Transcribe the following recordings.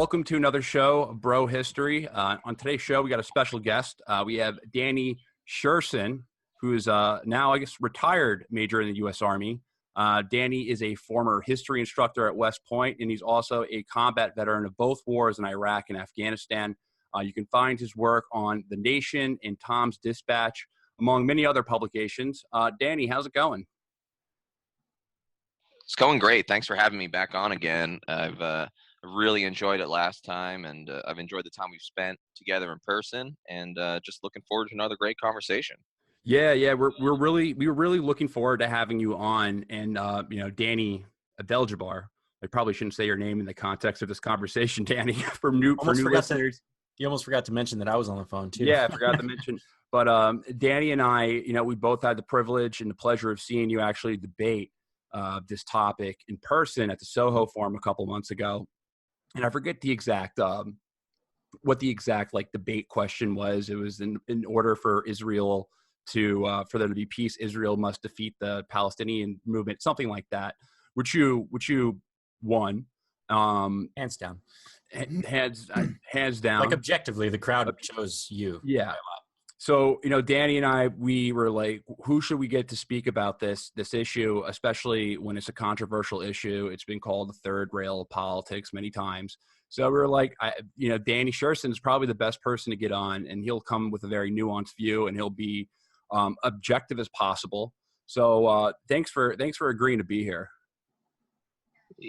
welcome to another show of Bro History. On today's show, we got a special guest. We have Danny Sjursen, who is now, I guess, retired major in the U.S. Army. Danny is a former history instructor at West Point, and he's also a combat veteran of both wars in Iraq and Afghanistan. You can find his work on The Nation and Tom's Dispatch, among many other publications. Danny, how's it going? It's going great. Thanks for having me back on again. I've really enjoyed it last time, and I've enjoyed the time we've spent together in person, and just looking forward to another great conversation. Yeah, we were really looking forward to having you on, and Danny Abdel-Jabbar. I probably shouldn't say your name in the context of this conversation, Danny, for new listeners. You almost forgot to mention that I was on the phone too. Yeah, I forgot to mention. But Danny and I, we both had the privilege and the pleasure of seeing you actually debate this topic in person at the Soho Forum a couple months ago. And I forget the exact what the exact debate question was. It was in order for Israel to for there to be peace, Israel must defeat the Palestinian movement, something like that. Which you won, hands down. Hands down. Like objectively, the crowd chose you. Yeah. So, Danny and I, we were like, who should we get to speak about this issue, especially when it's a controversial issue? It's been called the third rail of politics many times. So we were like, Danny Sjursen is probably the best person to get on, and he'll come with a very nuanced view, and he'll be objective as possible. So thanks for agreeing to be here.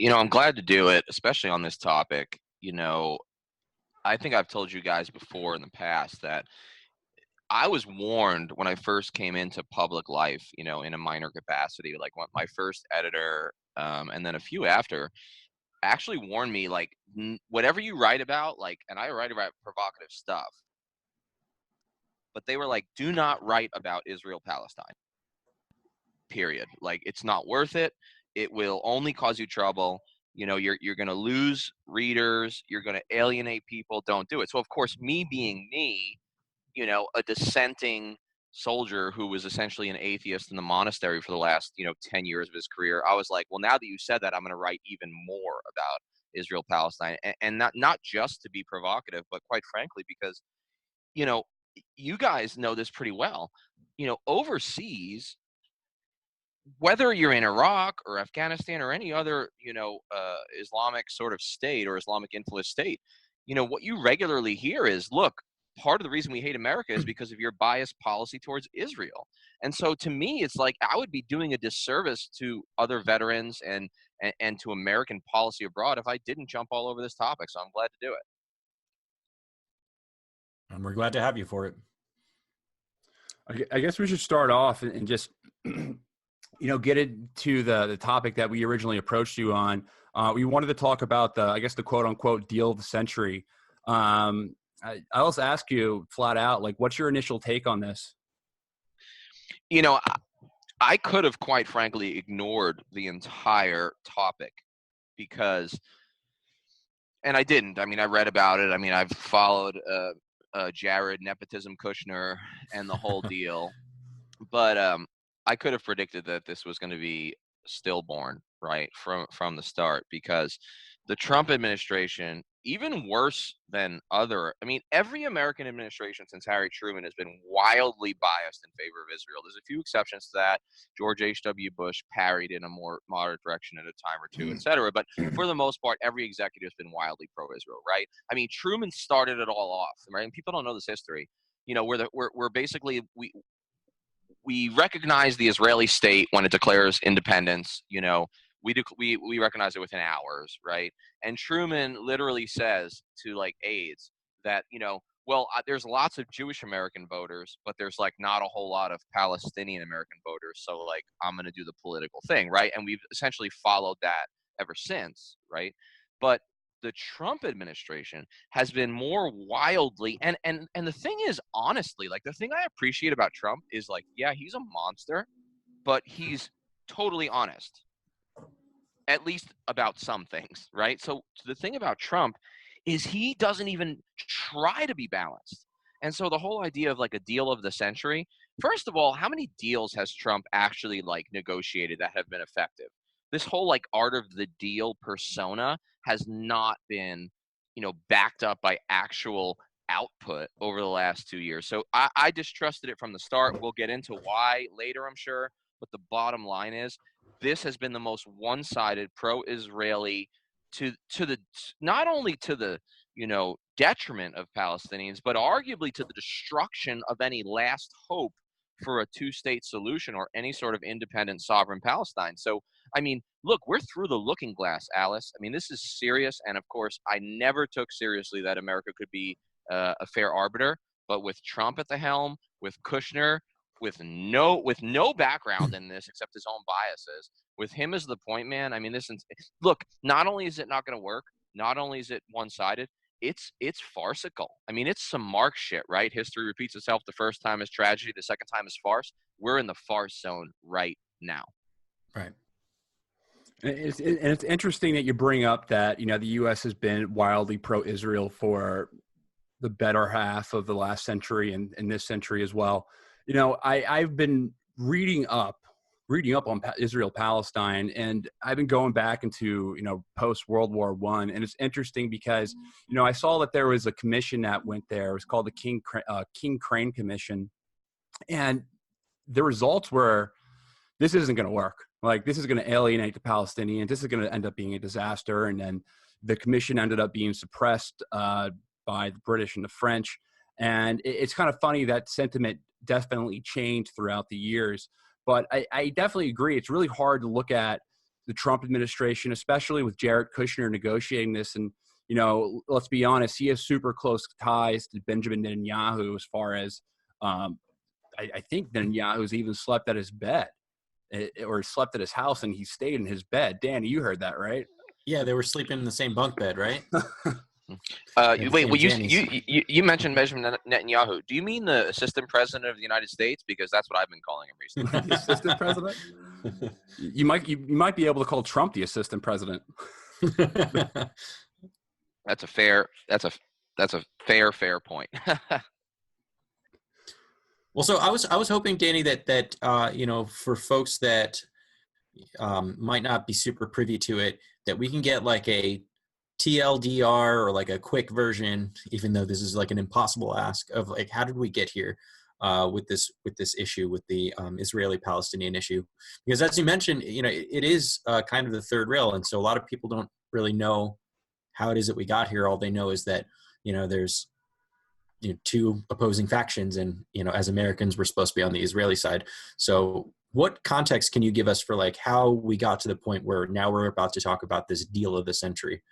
I'm glad to do it, especially on this topic. I think I've told you guys before in the past that I was warned when I first came into public life, in a minor capacity, like my first editor, and then a few after, actually warned me, whatever you write about, and I write about provocative stuff, but they were like, do not write about Israel, Palestine, period. It's not worth it. It will only cause you trouble. You're going to lose readers. You're going to alienate people. Don't do it. So, of course, me being me, a dissenting soldier who was essentially an atheist in the monastery for the last, 10 years of his career, I was like, well, now that you said that, I'm going to write even more about Israel, Palestine, and not just to be provocative, but quite frankly, because, you guys know this pretty well, overseas, whether you're in Iraq or Afghanistan or any other, Islamic sort of state or Islamic influenced state, what you regularly hear is, look, part of the reason we hate America is because of your biased policy towards Israel. And so to me, it's like I would be doing a disservice to other veterans and to American policy abroad if I didn't jump all over this topic. So I'm glad to do it. And we're glad to have you for it. I guess we should start off and just, get into the topic that we originally approached you on. We wanted to talk about the quote unquote deal of the century. I'll just ask you flat out, what's your initial take on this? I could have quite frankly ignored the entire topic because, and I didn't. I read about it. I've followed Jared Nepotism Kushner and the whole deal, but I could have predicted that this was going to be stillborn right from the start, because the Trump administration, even worse than every American administration since Harry Truman has been wildly biased in favor of Israel. There's a few exceptions to that. George H.W. Bush parried in a more moderate direction at a time or two, et cetera. But for the most part, every executive has been wildly pro-Israel, right? Truman started it all off, right? And people don't know this history. We're basically, we recognize the Israeli state when it declares independence, we recognize it within hours, right? And Truman literally says to aides that, there's lots of Jewish American voters, but there's not a whole lot of Palestinian American voters. So I'm going to do the political thing, right? And we've essentially followed that ever since, right? But the Trump administration has been more wildly, and the thing is, honestly, the thing I appreciate about Trump is yeah, he's a monster, but he's totally honest. At least about some things, right? So the thing about Trump is he doesn't even try to be balanced. And so the whole idea of a deal of the century, first of all, how many deals has Trump actually negotiated that have been effective? This whole art of the deal persona has not been backed up by actual output over the last 2 years. So I distrusted it from the start. We'll get into why later, I'm sure. But the bottom line is this has been the most one-sided pro-Israeli to the not only to the detriment of Palestinians, but arguably to the destruction of any last hope for a two-state solution or any sort of independent sovereign Palestine. So, I mean, look, we're through the looking glass, Alice. I mean, this is serious. And of course, I never took seriously that America could be a fair arbiter. But with Trump at the helm, with Kushner, with no background in this except his own biases, with him as the point man, I mean, look, not only is it not going to work, not only is it one-sided, it's farcical. I mean, it's some Marx shit, right? History repeats itself. The first time is tragedy, the second time is farce. We're in the farce zone right now. Right. And it's interesting that you bring up that, the U.S. has been wildly pro-Israel for the better half of the last century and this century as well. I've been reading up on Israel Palestine, and I've been going back into post World War I, and it's interesting because I saw that there was a commission that went there. It was called the King Crane Commission, and the results were, this isn't going to work. Like, this is going to alienate the Palestinians. This is going to end up being a disaster. And then the commission ended up being suppressed by the British and the French. And it's kind of funny that sentiment definitely changed throughout the years. But I definitely agree. It's really hard to look at the Trump administration, especially with Jared Kushner negotiating this. And, let's be honest, he has super close ties to Benjamin Netanyahu as far as I think Netanyahu's even slept at his bed or slept at his house, and he stayed in his bed. Danny, you heard that, right? Yeah, they were sleeping in the same bunk bed, right? Wait, well, you mentioned Benjamin Netanyahu. Do you mean the assistant president of the United States? Because that's what I've been calling him recently. The assistant president? You might be able to call Trump the assistant president. That's a fair point. Well, so I was hoping, Danny, that for folks that might not be super privy to it, that we can get like a TLDR or like a quick version, even though this is like an impossible ask, of like, how did we get here with this issue, with the Israeli-Palestinian issue? Because as you mentioned, it is kind of the third rail, and so a lot of people don't really know how it is that we got here. All they know is that there's two opposing factions, and as Americans, we're supposed to be on the Israeli side. So what context can you give us for like how we got to the point where now we're about to talk about this deal of the century?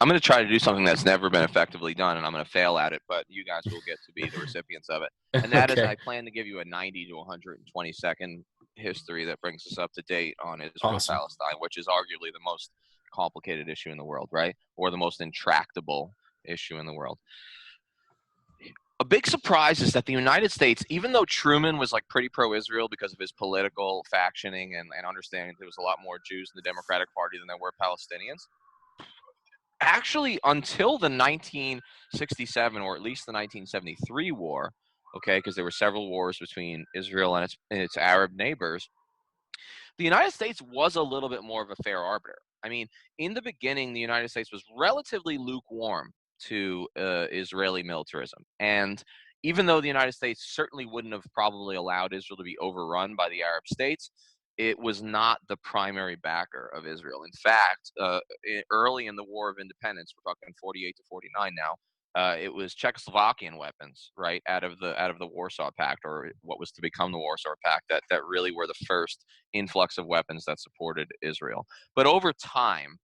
I'm going to try to do something that's never been effectively done, and I'm going to fail at it, but you guys will get to be the recipients of it. And that is, I plan to give you a 90 to 120 second history that brings us up to date on Israel and Palestine, which is arguably the most complicated issue in the world, right? Or the most intractable issue in the world. A big surprise is that the United States, even though Truman was like pretty pro-Israel because of his political factioning and understanding that there was a lot more Jews in the Democratic Party than there were Palestinians, actually until the 1967 or at least the 1973 war, okay, because there were several wars between Israel and its Arab neighbors, the United States was a little bit more of a fair arbiter. I mean, in the beginning, the United States was relatively lukewarm to Israeli militarism. And even though the United States certainly wouldn't have probably allowed Israel to be overrun by the Arab states, it was not the primary backer of Israel. In fact, early in the War of Independence, we're talking 48 to 49 now, it was Czechoslovakian weapons, right, out of the Warsaw Pact, or what was to become the Warsaw Pact, that really were the first influx of weapons that supported Israel. But over time,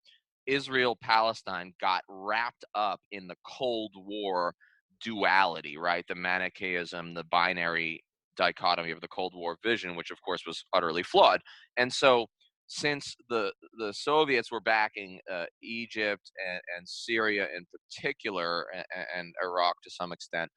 Israel-Palestine got wrapped up in the Cold War duality, right? The Manichaeism, the binary dichotomy of the Cold War vision, which of course was utterly flawed. And so since the Soviets were backing Egypt and Syria in particular, and Iraq to some extent,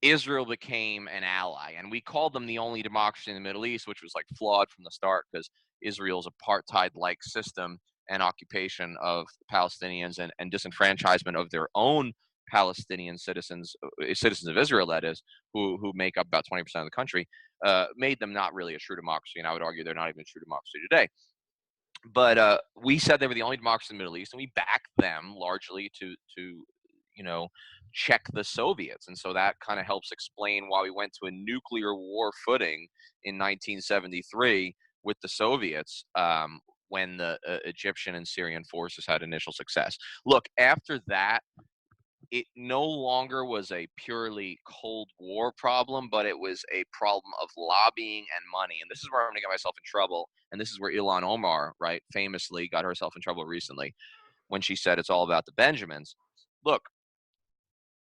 Israel became an ally. And we called them the only democracy in the Middle East, which was like flawed from the start, because Israel's apartheid-like system and occupation of Palestinians and disenfranchisement of their own Palestinian citizens of Israel, that is, who make up about 20% of the country, made them not really a true democracy. And I would argue they're not even a true democracy today. But we said they were the only democracy in the Middle East, and we backed them largely to check the Soviets. And so that kind of helps explain why we went to a nuclear war footing in 1973 with the Soviets, when the Egyptian and Syrian forces had initial success. Look, after that, it no longer was a purely Cold War problem, but it was a problem of lobbying and money. And this is where I'm going to get myself in trouble. And this is where Ilhan Omar, right, famously got herself in trouble recently when she said it's all about the Benjamins. Look,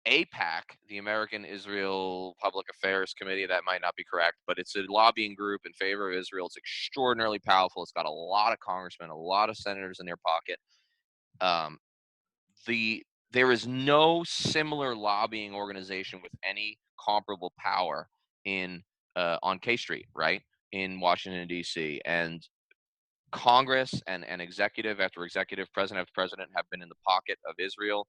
AIPAC, the American Israel Public Affairs Committee, that might not be correct, but it's a lobbying group in favor of Israel. It's extraordinarily powerful. It's got a lot of congressmen, a lot of senators in their pocket. There is no similar lobbying organization with any comparable power on K Street, right, in Washington, D.C. And Congress and executive after executive, president after president have been in the pocket of Israel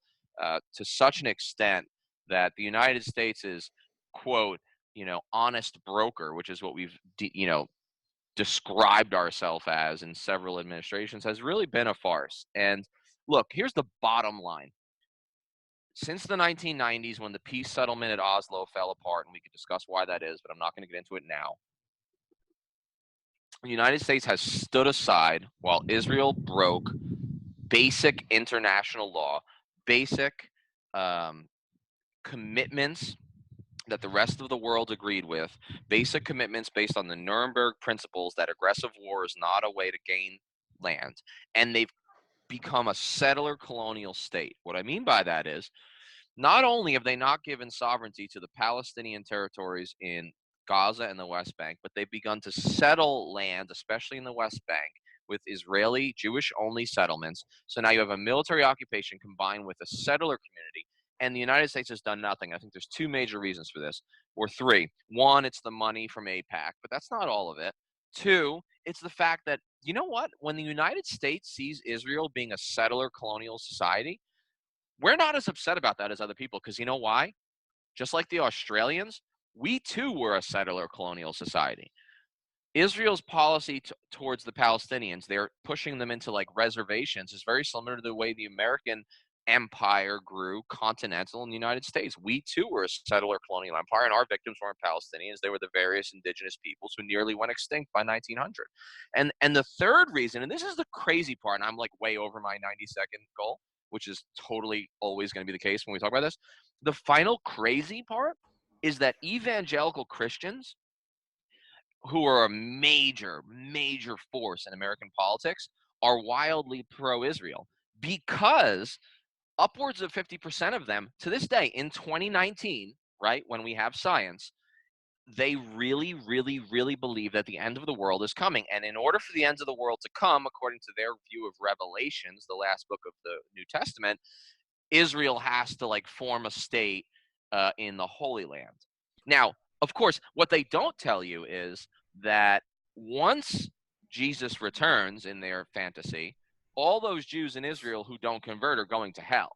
to such an extent that the United States is, quote, honest broker, which is what we've, described ourselves as in several administrations, has really been a farce. And look, here's the bottom line. Since the 1990s, when the peace settlement at Oslo fell apart, and we could discuss why that is, but I'm not going to get into it now, the United States has stood aside while Israel broke basic international law, basic commitments that the rest of the world agreed with, basic commitments based on the Nuremberg principles that aggressive war is not a way to gain land. And they've become a settler colonial state. What I mean by that is, not only have they not given sovereignty to the Palestinian territories in Gaza and the West Bank, but they've begun to settle land, especially in the West Bank, with Israeli Jewish-only settlements. So now you have a military occupation combined with a settler community, and the United States has done nothing. I think there's two major reasons for this, or three. One, it's the money from AIPAC, but that's not all of it. Two, it's the fact that, you know what? When the United States sees Israel being a settler colonial society, we're not as upset about that as other people, because you know why? Just like the Australians, we too were a settler colonial society. Israel's policy towards the Palestinians, they're pushing them into like reservations, is very similar to the way the American empire grew continental in the United States. We too were a settler colonial empire, and our victims weren't Palestinians. They were the various indigenous peoples who nearly went extinct by 1900. And the third reason, and this is the crazy part, and I'm like way over my 90-second goal, which is totally always going to be the case when we talk about this. The final crazy part is that evangelical Christians, who are a major, major force in American politics, are wildly pro-Israel, because upwards of 50% of them, to this day, in 2019, right, when we have science, they really, really, really believe that the end of the world is coming. And in order for the end of the world to come, according to their view of Revelations, the last book of the New Testament, Israel has to like form a state in the Holy Land. Now, of course, what they don't tell you is that once Jesus returns in their fantasy, all those Jews in Israel who don't convert are going to hell.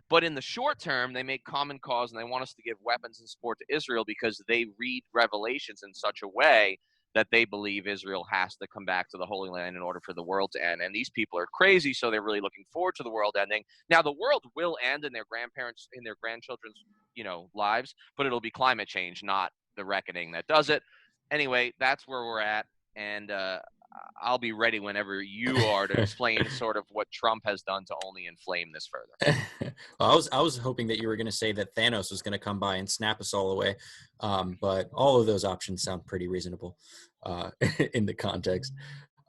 But in the short term, they make common cause, and they want us to give weapons and support to Israel because they read Revelations in such a way that they believe Israel has to come back to the Holy Land in order for the world to end. And these people are crazy, so they're really looking forward to the world ending. Now, the world will end in their grandparents, in their grandchildren's, lives, but it'll be climate change, not the reckoning that does it. Anyway, that's where we're at, and I'll be ready whenever you are to explain sort of what Trump has done to only inflame this further. Well, I was hoping that you were going to say that Thanos was going to come by and snap us all away, but all of those options sound pretty reasonable in the context.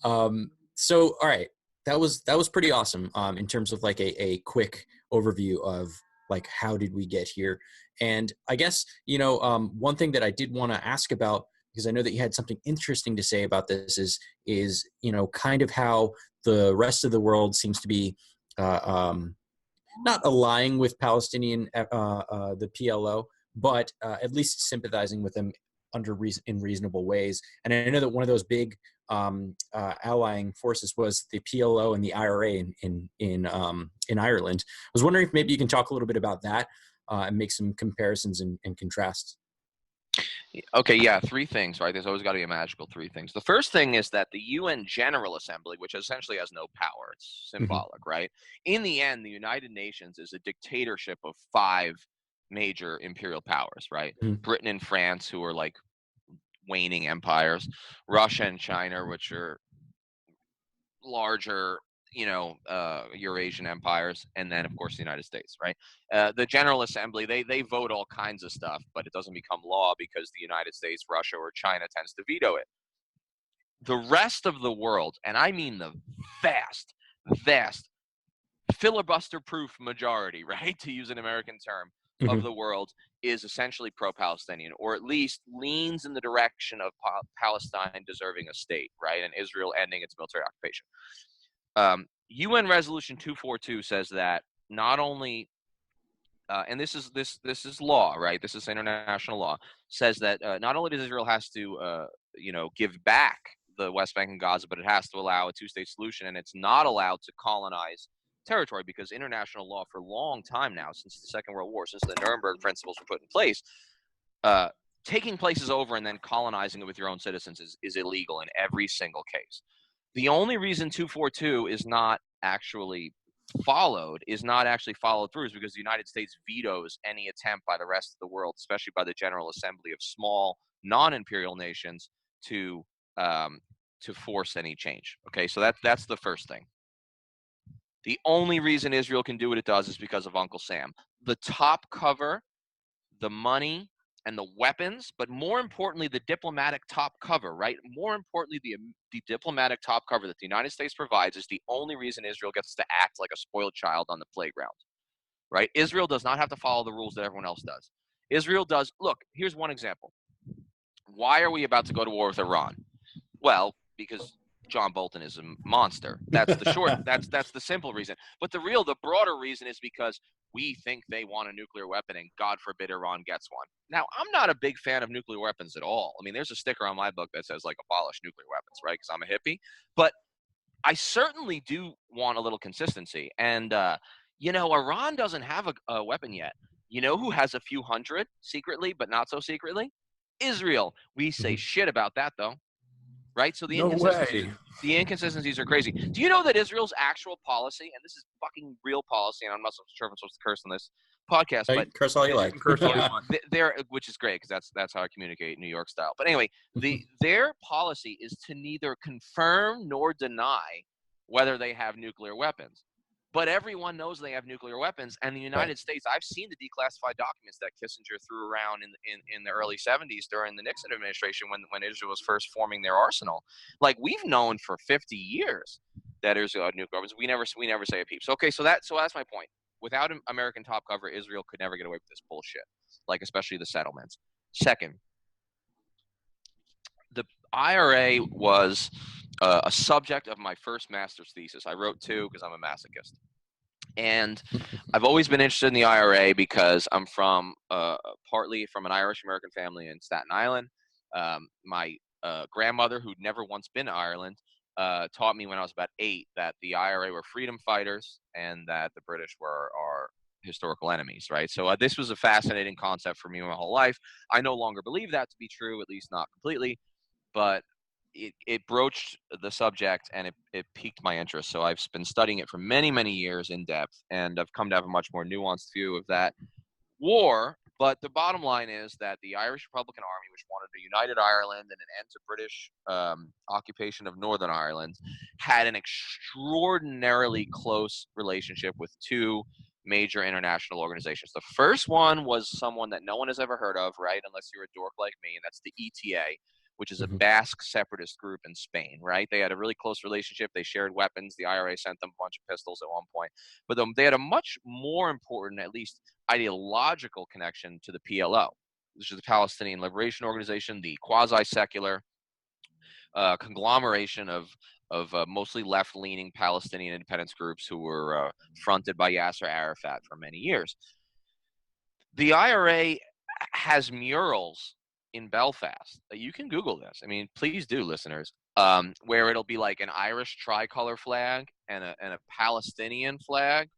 So, all right, that was pretty awesome in terms of like a quick overview of like how did we get here. And I guess one thing that I did want to ask about, because I know that you had something interesting to say about this, is kind of how the rest of the world seems to be not allying with Palestinian the PLO, but at least sympathizing with them in reasonable ways. And I know that one of those big allying forces was the PLO and the IRA in Ireland. I was wondering if maybe you can talk a little bit about that and make some comparisons and contrasts. Okay, yeah, three things, right? There's always got to be a magical three things. The first thing is that the UN General Assembly, which essentially has no power, it's Mhm. symbolic, right? In the end, the United Nations is a dictatorship of five major imperial powers, right? Mhm. Britain and France, who are like waning empires, Russia and China, which are larger, Eurasian empires, and then of course the United States, right? The General Assembly, they vote all kinds of stuff, but it doesn't become law because the United States, Russia, or China tends to veto it. The rest of the world, and I mean the vast filibuster-proof majority, right, to use an American term, of Mhm. the world is essentially pro-Palestinian, or at least leans in the direction of Palestine deserving a state, right, and Israel ending its military occupation. UN Resolution 242 says that not only, and this is law, right? This is international law. Says that not only does Israel has to, give back the West Bank and Gaza, but it has to allow a two-state solution, and it's not allowed to colonize territory because international law for a long time now, since the Second World War, since the Nuremberg Principles were put in place, uh, taking places over and then colonizing it with your own citizens is illegal in every single case. The only reason 242 is not actually followed through is because the United States vetoes any attempt by the rest of the world, especially by the General Assembly of small non-imperial nations, to force any change. Okay, so that's the first thing. The only reason Israel can do what it does is because of Uncle Sam. The top cover, the money, and the weapons, but more importantly, the diplomatic top cover, right? More importantly, the diplomatic top cover that the United States provides is the only reason Israel gets to act like a spoiled child on the playground, right? Israel does not have to follow the rules that everyone else does. Israel does. Look, here's one example. Why are we about to go to war with Iran? Well, because John Bolton is a monster. That's the short. That's the simple reason. But the broader reason is because we think they want a nuclear weapon, and God forbid Iran gets one. Now, I'm not a big fan of nuclear weapons at all. I mean, there's a sticker on my book that says like abolish nuclear weapons, right? Because I'm a hippie. But I certainly do want a little consistency. And Iran doesn't have a weapon yet. You know who has a few hundred secretly, but not so secretly? Israel. We say Mhm. shit about that though, right? So No way. the inconsistencies are crazy. Do you know that Israel's actual policy, and this is fucking real policy, and I'm not so sure if I'm supposed to curse on this podcast, Hey, but curse all you You like. can curse all you want. they're, which is great because that's how I communicate New York style. But anyway, their policy is to neither confirm nor deny whether they have nuclear weapons. But everyone knows they have nuclear weapons, and the Right. United States. I've seen the declassified documents that Kissinger threw around in the early '70s during the Nixon administration when Israel was first forming their arsenal. Like we've known for 50 years that Israel had nuclear weapons. We never say a peep. So that's my point. Without American top cover, Israel could never get away with this bullshit. Like especially the settlements. Second, the IRA was a subject of my first master's thesis. I wrote two because I'm a masochist. And I've always been interested in the IRA because I'm partly from an Irish American family in Staten Island. My grandmother, who'd never once been to Ireland, taught me when I was about 8 that the IRA were freedom fighters and that the British were our historical enemies, right? So this was a fascinating concept for me my whole life. I no longer believe that to be true, at least not completely, but it broached the subject and it piqued my interest. So I've been studying it for many, many years in depth, and I've come to have a much more nuanced view of that war. But the bottom line is that the Irish Republican Army, which wanted a united Ireland and an end to British occupation of Northern Ireland, had an extraordinarily close relationship with two major international organizations. The first one was someone that no one has ever heard of, right? Unless you're a dork like me, and that's the ETA, which is a Mhm. Basque separatist group in Spain, right? They had a really close relationship. They shared weapons. The IRA sent them a bunch of pistols at one point. But they had a much more important, at least ideological connection to the PLO, which is the Palestinian Liberation Organization, the quasi-secular conglomeration of mostly left-leaning Palestinian independence groups who were fronted by Yasser Arafat for many years. The IRA has murals in Belfast. You can Google this. I mean, please do, listeners. Where it'll be like an Irish tricolor flag and a Palestinian flag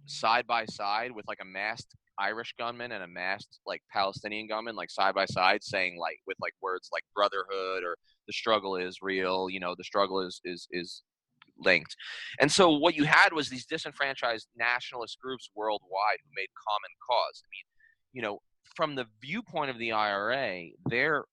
side by side with like a masked Irish gunman and a masked like Palestinian gunman, like side by side, saying like with like words like brotherhood or the struggle is real, the struggle is linked. And so what you had was these disenfranchised nationalist groups worldwide who made common cause. I mean, from the viewpoint of the IRA, their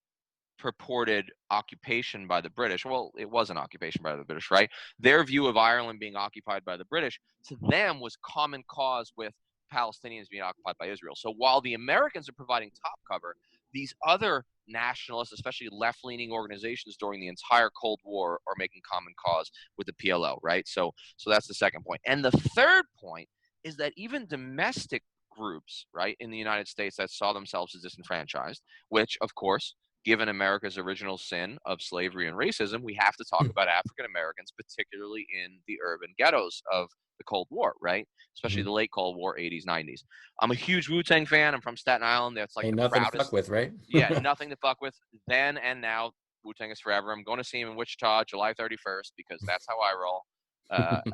purported occupation by the British, well, it was an occupation by the British, right? Their view of Ireland being occupied by the British, to them was common cause with Palestinians being occupied by Israel. So while the Americans are providing top cover, these other nationalists, especially left-leaning organizations during the entire Cold War, are making common cause with the PLO, right? So that's the second point. And the third point is that even domestic groups, right, in the United States that saw themselves as disenfranchised, which, of course, given America's original sin of slavery and racism, we have to talk about African Americans, particularly in the urban ghettos of the Cold War, right? Especially the late Cold War, 80s, 90s. I'm a huge Wu-Tang fan. I'm from Staten Island. That's like Ain't the nothing proudest. to fuck with, right? Yeah, nothing to fuck with then and now. Wu-Tang is forever. I'm going to see him in Wichita, July 31st, because that's how I roll.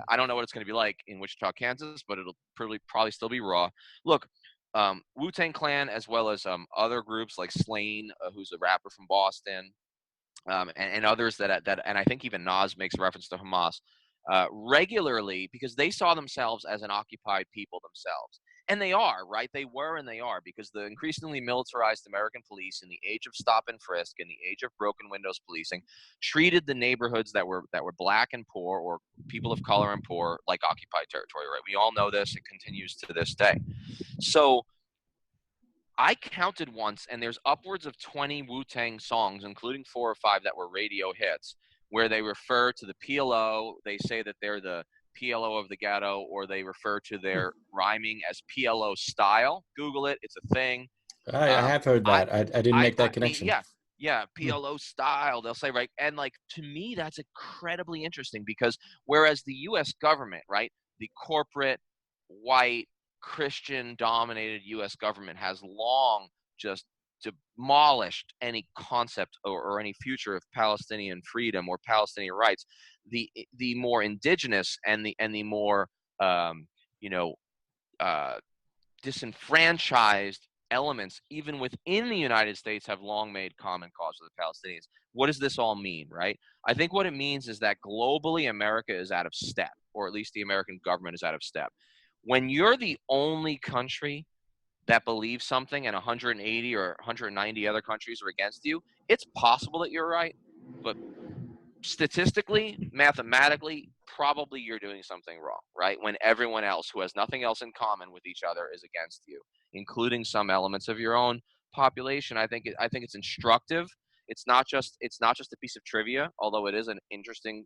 I don't know what it's going to be like in Wichita, Kansas, but it'll probably still be raw. Look, Wu-Tang Clan, as well as other groups like Slain, who's a rapper from Boston, and others that and I think even Nas makes reference to Hamas regularly, because they saw themselves as an occupied people themselves. And they are, right? They were and they are, because the increasingly militarized American police in the age of stop and frisk and the age of broken windows policing treated the neighborhoods that were black and poor, or people of color and poor, like occupied territory, right? We all know this. It continues to this day. So I counted once, and there's upwards of 20 Wu-Tang songs, including 4 or 5 that were radio hits, where they refer to the PLO. They say that they're the PLO of the ghetto, or they refer to their rhyming as PLO style. Google it. It's a thing. I have heard that. I didn't make that connection. Yeah, PLO style, they'll say, right? And like, to me, that's incredibly interesting, because whereas the U.S. government, right, the corporate, white, Christian-dominated U.S. government has long just demolished any concept or any future of Palestinian freedom or Palestinian rights, the more indigenous and the more disenfranchised elements, even within the United States, have long made common cause with the Palestinians. What does this all mean, right? I think what it means is that globally, America is out of step, or at least the American government is out of step. When you're the only country that believes something and 180 or 190 other countries are against you, it's possible that you're right, but statistically, mathematically, probably you're doing something wrong, right? When everyone else who has nothing else in common with each other is against you, including some elements of your own population. I think it's instructive. It's not just a piece of trivia, although it is an interesting,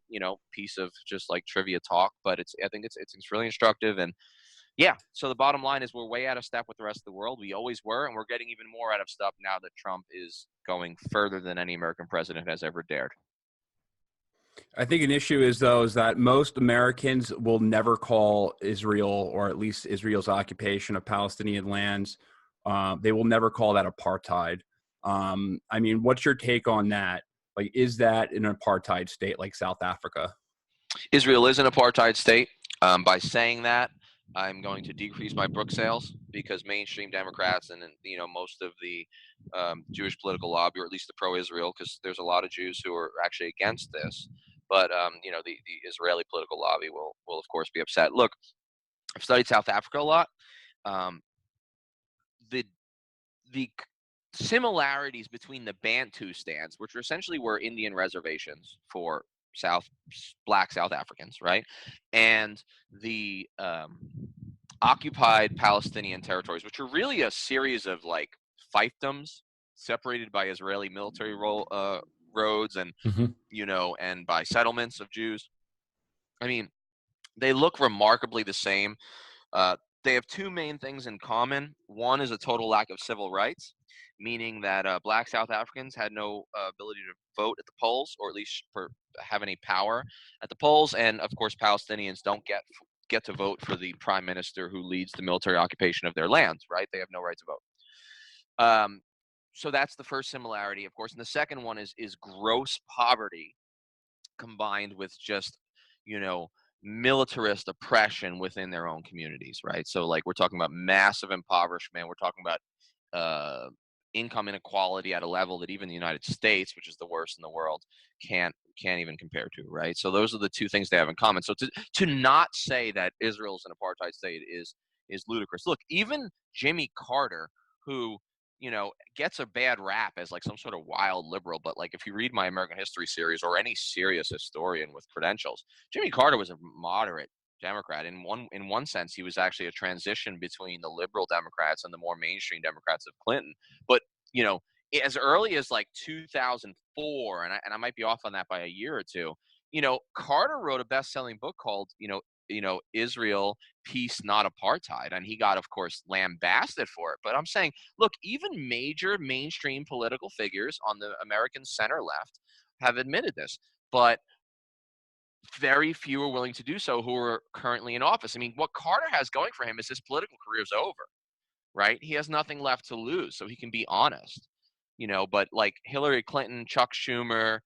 piece of just like trivia talk. But I think it's really instructive. And yeah, so the bottom line is we're way out of step with the rest of the world. We always were, and we're getting even more out of step now that Trump is going further than any American president has ever dared. I think an issue is that most Americans will never call Israel, or at least Israel's occupation of Palestinian lands, they will never call that apartheid. I mean, what's your take on that? Like, is that an apartheid state like South Africa? Israel is an apartheid state. By saying that, I'm going to decrease my book sales, because mainstream Democrats and most of the Jewish political lobby, or at least the pro-Israel, because there's a lot of Jews who are actually against this, but the Israeli political lobby will of course be upset. Look, I've studied South Africa a lot. The similarities between the Bantu stands, which essentially were Indian reservations for black South Africans, right, and the occupied Palestinian territories, which are really a series of like fiefdoms separated by Israeli military roads and and by settlements of Jews. I mean, they look remarkably the same. They have 2 main things in common. One is a total lack of civil rights, meaning that black South Africans had no ability to vote at the polls, or at least have any power at the polls. And of course, Palestinians don't get to vote for the prime minister who leads the military occupation of their lands, right? They have no right to vote. So that's the first similarity, of course. And the second one is gross poverty, combined with just, militarist oppression within their own communities, right? So like we're talking about massive impoverishment. We're talking about income inequality at a level that even the United States, which is the worst in the world, can't even compare to, right? So those are the two things they have in common. So to not say that Israel's an apartheid state is ludicrous. Look, even Jimmy Carter, who gets a bad rap as like some sort of wild liberal, but like if you read my American history series or any serious historian with credentials, Jimmy Carter was a moderate Democrat. In one sense, he was actually a transition between the liberal Democrats and the more mainstream Democrats of Clinton. But as early as like 2004, and I might be off on that by a year or two, Carter wrote a best-selling book called Israel, Peace, Not Apartheid, and he got, of course, lambasted for it. But I'm saying, look, even major mainstream political figures on the American center left have admitted this, but very few are willing to do so who are currently in office. I mean, what Carter has going for him is his political career is over, right? He has nothing left to lose, so he can be honest, but like Hillary Clinton, Chuck Schumer,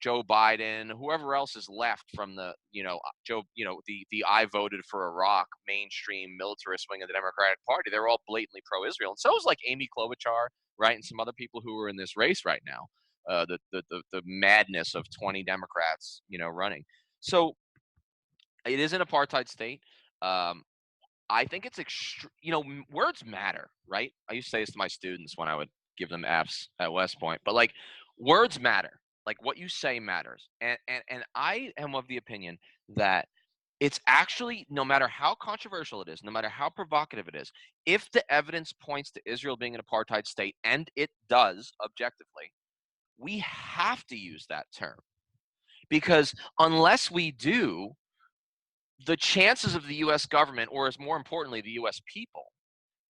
Joe Biden, whoever else is left from the, the I voted for Iraq mainstream militarist wing of the Democratic Party, they're all blatantly pro-Israel. And so is like Amy Klobuchar, right? And some other people who are in this race right now. The madness of 20 Democrats, running. So it is an apartheid state. I think it's words matter, right? I used to say this to my students when I would give them Fs at West Point, but like words matter. Like what you say matters. And I am of the opinion that it's actually, no matter how controversial it is, no matter how provocative it is, if the evidence points to Israel being an apartheid state, and it does objectively, we have to use that term. Because unless we do, the chances of the U.S. government, or as more importantly, the U.S. people,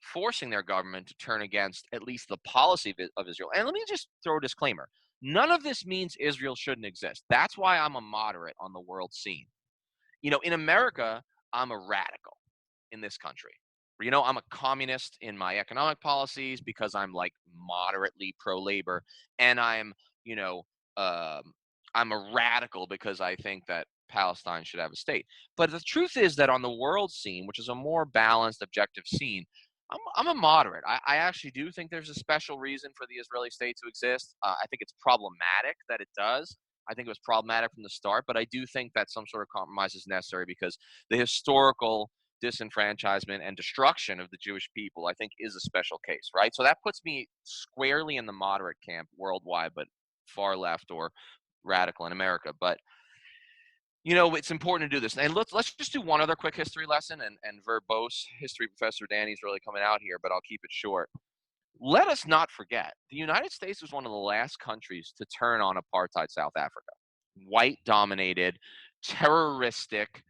forcing their government to turn against at least the policy of Israel. And let me just throw a disclaimer. None of this means Israel shouldn't exist. That's why I'm a moderate on the world scene. In America, I'm a radical in this country. I'm a communist in my economic policies because I'm like moderately pro-labor, and I'm a radical because I think that Palestine should have a state. But the truth is that on the world scene, which is a more balanced, objective scene, I'm a moderate. I actually do think there's a special reason for the Israeli state to exist. I think it's problematic that it does. I think it was problematic from the start, but I do think that some sort of compromise is necessary because the historical disenfranchisement and destruction of the Jewish people, I think, is a special case, right? So that puts me squarely in the moderate camp worldwide, but far left or radical in America. But it's important to do this. And let's just do one other quick history lesson, and verbose history professor Danny's really coming out here, but I'll keep it short. Let us not forget, the United States was one of the last countries to turn on apartheid South Africa. White-dominated, terroristic,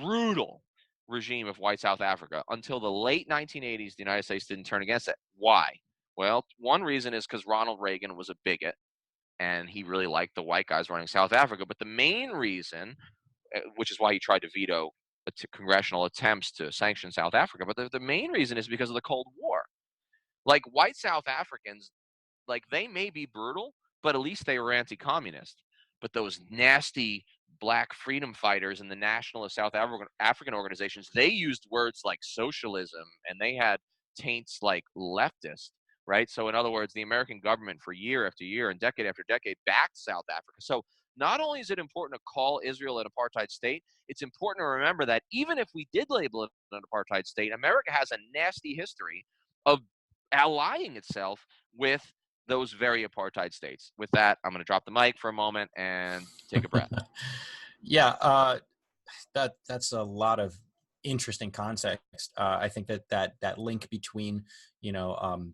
brutal regime of white South Africa. Until the late 1980s, the United States didn't turn against it. Why? Well, one reason is because Ronald Reagan was a bigot, and he really liked the white guys running South Africa. But the main reason, which is why he tried to veto congressional attempts to sanction South Africa, but the main reason is because of the Cold War. Like, white South Africans, like, they may be brutal, but at least they were anti-communist. But those nasty black freedom fighters in the nationalist South African organizations, they used words like socialism, and they had taints like leftist. Right. So in other words, the American government for year after year and decade after decade backed South Africa. So not only is it important to call Israel an apartheid state, it's important to remember that even if we did label it an apartheid state, America has a nasty history of allying itself with those very apartheid states. With that, I'm going to drop the mic for a moment and take a breath. Yeah, that's a lot of interesting context. I think that link between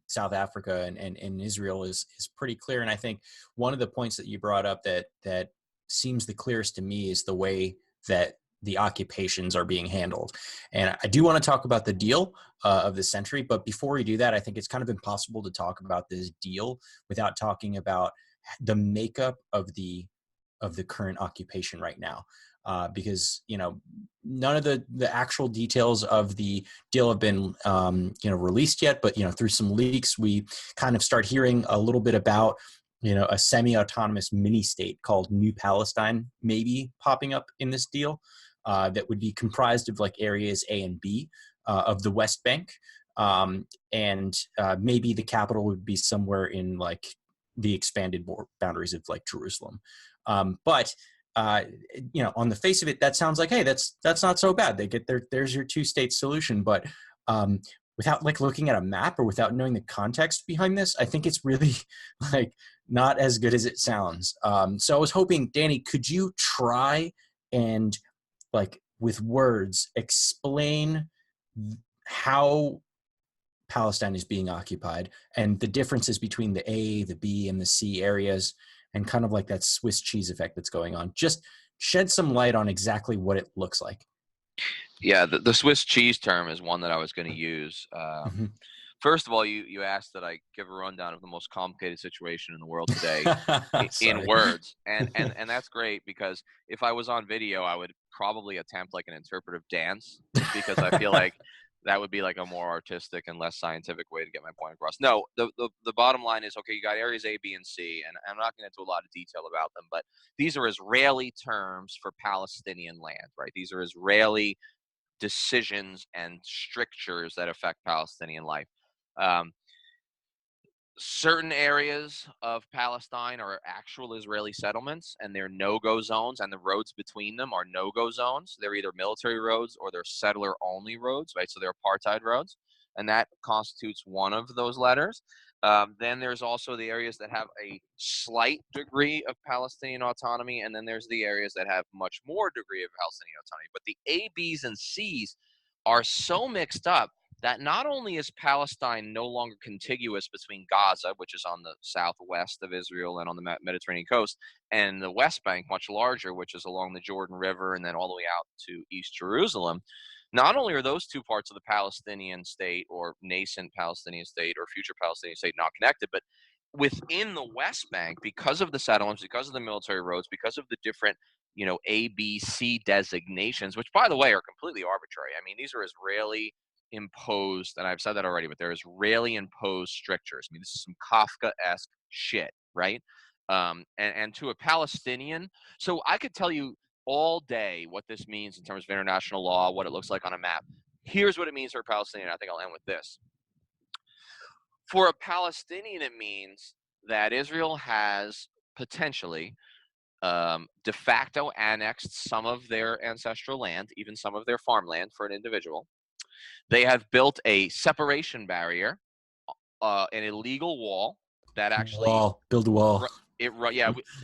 South Africa and Israel is pretty clear. And I think one of the points that you brought up that seems the clearest to me is the way that the occupations are being handled. And I do want to talk about the deal of the century, but before we do that, I think it's kind of impossible to talk about this deal without talking about the makeup of the current occupation right now. Because none of the actual details of the deal have been released yet, but through some leaks we kind of start hearing a little bit about a semi-autonomous mini-state called New Palestine maybe popping up in this deal that would be comprised of like areas A and B of the West Bank. And maybe the capital would be somewhere in like the expanded boundaries of like Jerusalem. But on the face of it, that sounds like, hey, that's not so bad. They get there's your two-state solution. But without like looking at a map or without knowing the context behind this, I think it's really like not as good as it sounds. So I was hoping, Danny, could you try and like with words explain how Palestine is being occupied and the differences between the A, the B, and the C areas, and kind of like that Swiss cheese effect that's going on. Just shed some light on exactly what it looks like. Yeah, the Swiss cheese term is one that I was going to use. First of all, you asked that I give a rundown of the most complicated situation in the world today in words, and that's great, because if I was on video, I would probably attempt like an interpretive dance, just because I feel like that would be like a more artistic and less scientific way to get my point across. No, the bottom line is, okay, you got areas A, B, and C, and I'm not going into a lot of detail about them, but these are Israeli terms for Palestinian land, right? These are Israeli decisions and strictures that affect Palestinian life. Certain areas of Palestine are actual Israeli settlements, and they're no-go zones, and the roads between them are no-go zones. They're either military roads or they're settler-only roads, right? So they're apartheid roads, and that constitutes one of those letters. Then there's also the areas that have a slight degree of Palestinian autonomy, and then there's the areas that have much more degree of Palestinian autonomy. But the A, B's, and C's are so mixed up that not only is Palestine no longer contiguous between Gaza, which is on the southwest of Israel and on the Mediterranean coast, and the West Bank, much larger, which is along the Jordan River and then all the way out to East Jerusalem. Not only are those two parts of the Palestinian state or nascent Palestinian state or future Palestinian state not connected, but within the West Bank, because of the settlements, because of the military roads, because of the different A, B, C designations, which, by the way, are completely arbitrary. I mean, these are Israeli imposed, and I've said that already, but they're Israeli imposed strictures. I mean, this is some Kafka-esque shit, right? And to a Palestinian, so I could tell you all day what this means in terms of international law, what it looks like on a map. Here's what it means for a Palestinian. I think I'll end with this. For a Palestinian, it means that Israel has potentially de facto annexed some of their ancestral land, even some of their farmland for an individual. They have built a separation barrier, an illegal wall that actually build a wall.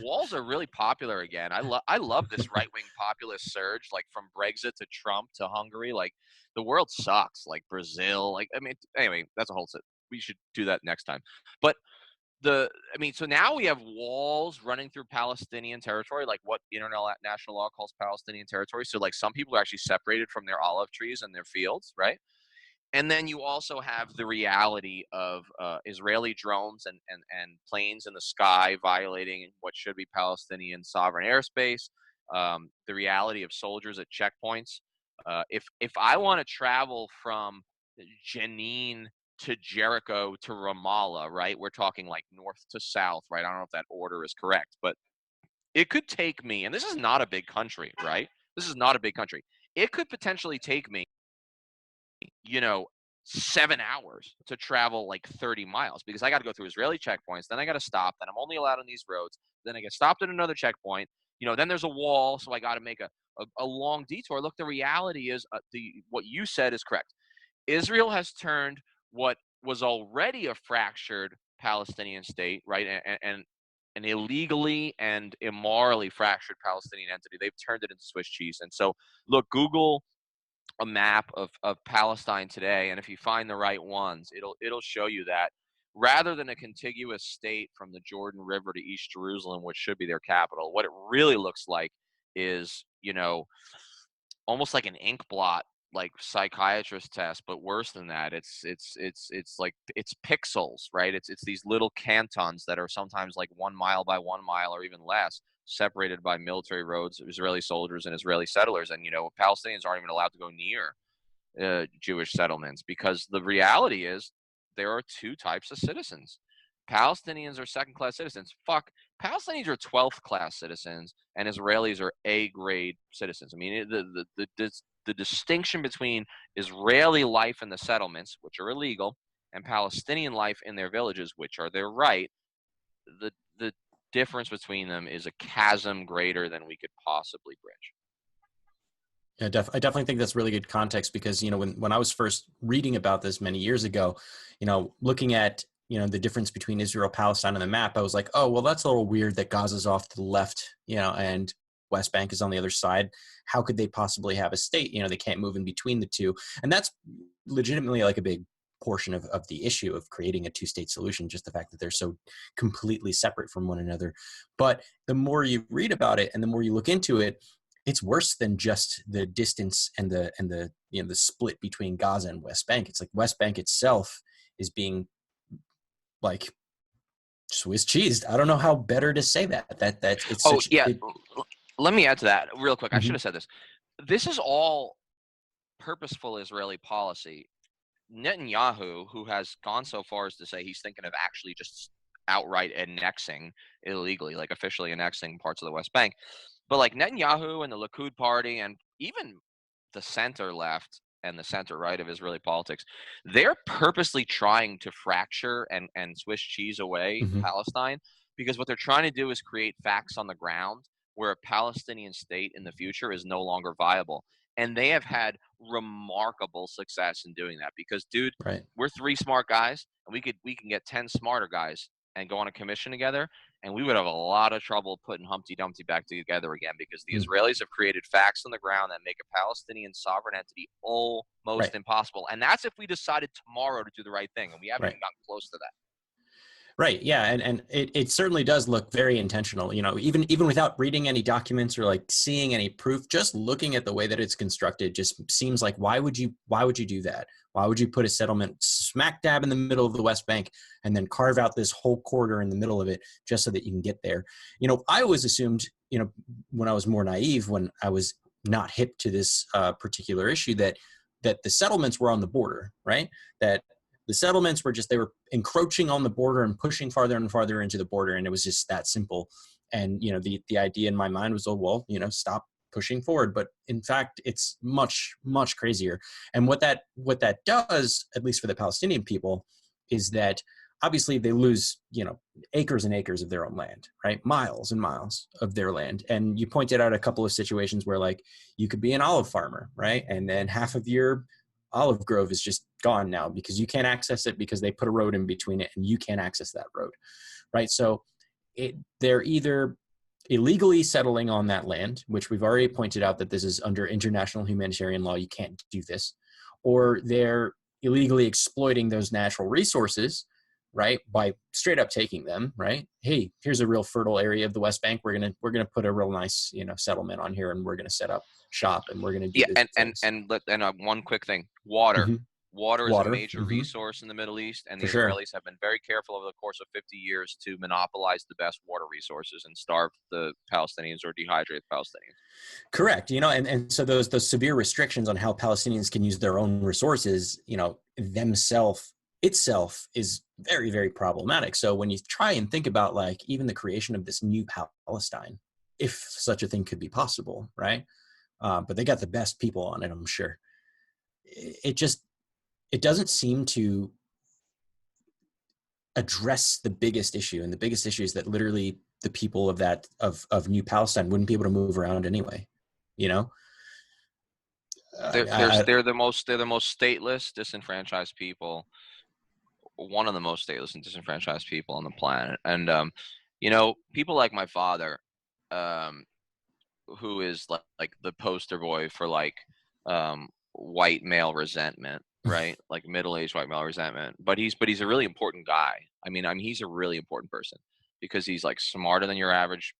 Walls are really popular again. I love this right-wing populist surge, like from Brexit to Trump to Hungary. Like, the world sucks. Like Brazil. Like, I mean, anyway, that's a whole set. We should do that next time. But so now we have walls running through Palestinian territory, like what international law calls Palestinian territory. So like some people are actually separated from their olive trees and their fields, right? And then you also have the reality of Israeli drones and planes in the sky violating what should be Palestinian sovereign airspace. The reality of soldiers at checkpoints. If I want to travel from Jenin to Jericho to Ramallah, right? We're talking like north to south, right? I don't know if that order is correct, but it could take me, and this is not a big country, right? This is not a big country. It could potentially take me 7 hours to travel like 30 miles, because I got to go through Israeli checkpoints. Then I got to stop. Then I'm only allowed on these roads. Then I get stopped at another checkpoint. Then there's a wall. So I got to make a long detour. Look, the reality is what you said is correct. Israel has turned what was already a fractured Palestinian state, right? And an illegally and immorally fractured Palestinian entity. They've turned it into Swiss cheese. And so look, Google a map of Palestine today, and if you find the right ones, it'll show you that rather than a contiguous state from the Jordan River to East Jerusalem, which should be their capital, what it really looks like is almost like an ink blot, like psychiatrist test, but worse than that. It's like it's pixels, right? It's these little cantons that are sometimes like 1 mile by 1 mile or even less, separated by military roads, Israeli soldiers and Israeli settlers. And Palestinians aren't even allowed to go near Jewish settlements, because the reality is there are two types of citizens. Palestinians are second-class citizens. Fuck, Palestinians are 12th-class citizens, and Israelis are A-grade citizens. I mean, the distinction between Israeli life in the settlements, which are illegal, and Palestinian life in their villages, which are their right, the difference between them is a chasm greater than we could possibly bridge. Yeah, I definitely think that's really good context because, when I was first reading about this many years ago, looking at, the difference between Israel, Palestine on the map, I was like, oh, well, that's a little weird that Gaza's off to the left, and West Bank is on the other side. How could they possibly have a state? They can't move in between the two. And that's legitimately like a big portion of the issue of creating a two-state solution, just the fact that they're so completely separate from one another. But the more you read about it and the more you look into it, it's worse than just the distance and the split between Gaza and West Bank. It's like West Bank itself is being like Swiss cheesed. I don't know how better to say that. It's such. Let me add to that real quick. I Mhm. should have said this. This is all purposeful Israeli policy. Netanyahu, who has gone so far as to say he's thinking of actually just outright annexing illegally, like officially annexing parts of the West Bank. But like Netanyahu and the Likud party and even the center left and the center right of Israeli politics, they're purposely trying to fracture and Swiss cheese away Mhm. Palestine, because what they're trying to do is create facts on the ground where a Palestinian state in the future is no longer viable. And they have had remarkable success in doing that because, dude, Right. we're 3 smart guys, and we can get 10 smarter guys and go on a commission together, and we would have a lot of trouble putting Humpty Dumpty back together again because the Israelis have created facts on the ground that make a Palestinian sovereign entity almost impossible. And that's if we decided tomorrow to do the right thing, and we haven't even gotten close to that. Right. Yeah. And it certainly does look very intentional, even without reading any documents or like seeing any proof, just looking at the way that it's constructed just seems like, why would you do that? Why would you put a settlement smack dab in the middle of the West Bank and then carve out this whole quarter in the middle of it just so that you can get there? I always assumed, when I was more naive, when I was not hip to this particular issue, that the settlements were on the border, right? That the settlements were they were encroaching on the border and pushing farther and farther into the border. And it was just that simple. And, the idea in my mind was, oh, well, stop pushing forward. But in fact, it's much, much crazier. And what that does, at least for the Palestinian people, is that obviously they lose, acres and acres of their own land, right? Miles and miles of their land. And you pointed out a couple of situations where like you could be an olive farmer, right? And then half of your olive grove is just gone now because you can't access it because they put a road in between it and you can't access that road, right? So they're either illegally settling on that land, which we've already pointed out that this is under international humanitarian law, you can't do this, or they're illegally exploiting those natural resources, right, by straight up taking them, right? Hey, here's a real fertile area of the West Bank. We're gonna put a real nice, settlement on here, and we're gonna set up shop, and we're gonna do one quick thing: water. Mm-hmm. Water is a major resource in the Middle East, and the Israelis have been very careful over the course of 50 years to monopolize the best water resources and starve the Palestinians or dehydrate the Palestinians. Correct. And so those severe restrictions on how Palestinians can use their own resources, itself is very, very problematic. So when you try and think about like even the creation of this new Palestine, if such a thing could be possible, right? But they got the best people on it, I'm sure. It doesn't seem to address the biggest issue, and the biggest issue is that literally the people of New Palestine wouldn't be able to move around anyway. They're the most stateless, disenfranchised people. One of the most stateless and disenfranchised people on the planet, and people like my father, who is like the poster boy for like white male resentment. Right, like middle-aged white male resentment, but he's a really important guy. I mean, he's a really important person because he's like smarter than your average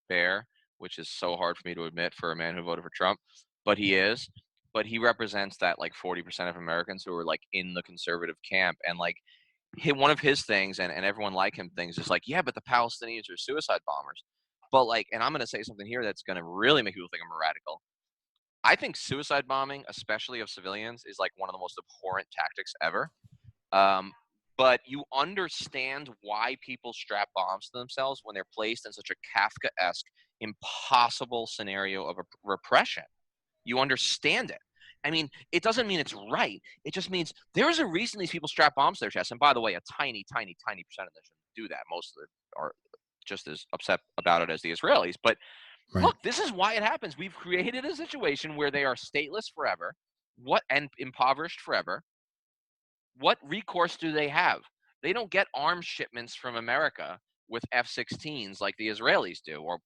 bear, which is so hard for me to admit for a man who voted for Trump, but he is. But he represents that like 40% of Americans who are like in the conservative camp, and like one of his things, and everyone like him things is like, yeah, but the Palestinians are suicide bombers. But like, and I'm going to say something here that's going to really make people think I'm a radical. I think suicide bombing, especially of civilians, is like one of the most abhorrent tactics ever. but you understand why people strap bombs to themselves when they're placed in such a Kafkaesque, impossible scenario of repression. You understand it. I mean, it doesn't mean it's right. It just means there's a reason these people strap bombs to their chests. And by the way, a tiny, tiny, tiny percent of them do that. Most of them are just as upset about it as the Israelis. But look, this is why it happens. We've created a situation where they are stateless forever, and impoverished forever. What recourse do they have? They don't get arms shipments from America with F-16s like the Israelis do, or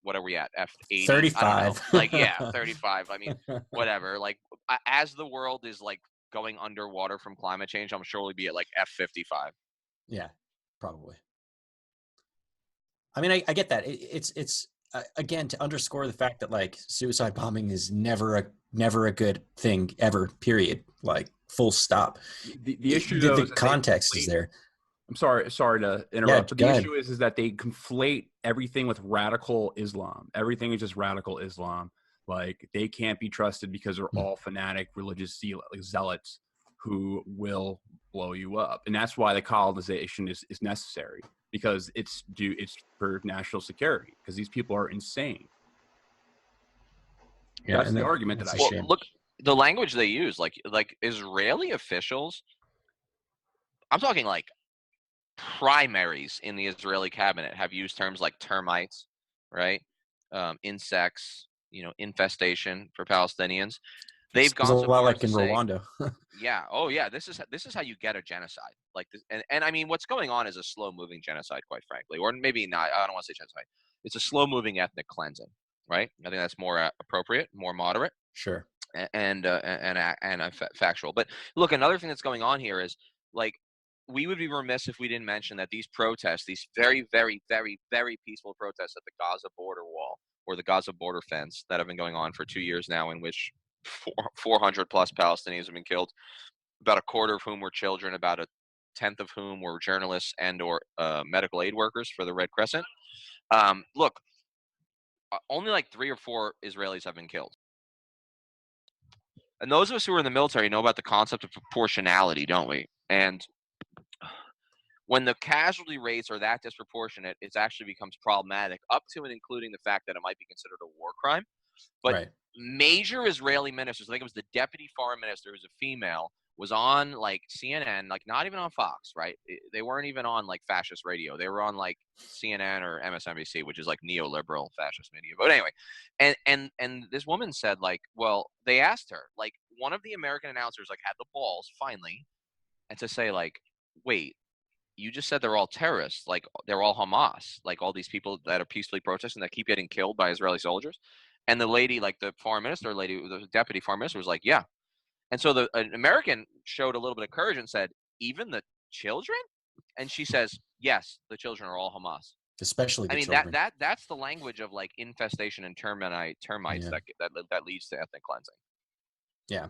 what are we at? F-80? 35. I don't know. Like, yeah, 35. I mean, whatever. Like, as the world is like going underwater from climate change, I'm sure we'll be at like F-55. Yeah, probably. I mean, I get that. It's again, to underscore the fact that like suicide bombing is never a good thing ever, period. Like, full stop. The issue though, the context is there. I'm sorry to interrupt, but the issue is that they conflate everything with radical Islam. Everything is just radical Islam. Like, they can't be trusted because they're all fanatic religious zealots who will blow you up. And that's why the colonization is necessary, because it's for national security, because these people are insane. Yeah, that's the argument that I share. Look, the language they use, like Israeli officials, I'm talking like primaries in the Israeli cabinet have used terms like termites, right? Insects, infestation for Palestinians. They've gone so far like in Rwanda. Yeah. Oh, yeah. This is how you get a genocide like this. And I mean, what's going on is a slow-moving genocide, quite frankly, or maybe not. I don't want to say genocide. It's a slow-moving ethnic cleansing, right? I think that's more appropriate, more moderate. Sure. And factual. But look, another thing that's going on here is, like, we would be remiss if we didn't mention that these protests, these very, very, very, very peaceful protests at the Gaza border wall or the Gaza border fence that have been going on for 2 years now, in which 400 plus Palestinians have been killed, about a quarter of whom were children, about a tenth of whom were journalists and or medical aid workers for the Red Crescent. Look, only like 3 or 4 Israelis have been killed. And those of us who are in the military know about the concept of proportionality, don't we? And when the casualty rates are that disproportionate, it actually becomes problematic, up to and including the fact that it might be considered a war crime. But major Israeli ministers, I think it was the deputy foreign minister, who's a female, was on like CNN, like not even on Fox, right? They weren't even on like fascist radio. They were on like CNN or MSNBC, which is like neoliberal fascist media. But anyway, and this woman said, like, well, they asked her, like, one of the American announcers like had the balls finally, and to say, like, wait, you just said they're all terrorists, like they're all Hamas, like all these people that are peacefully protesting that keep getting killed by Israeli soldiers. And the lady, like the foreign minister lady, the deputy foreign minister, was like, yeah. And so an American showed a little bit of courage and said, even the children? And she says, yes, the children are all Hamas. Especially the children. That's the language of like infestation and termites that leads to ethnic cleansing. Yeah.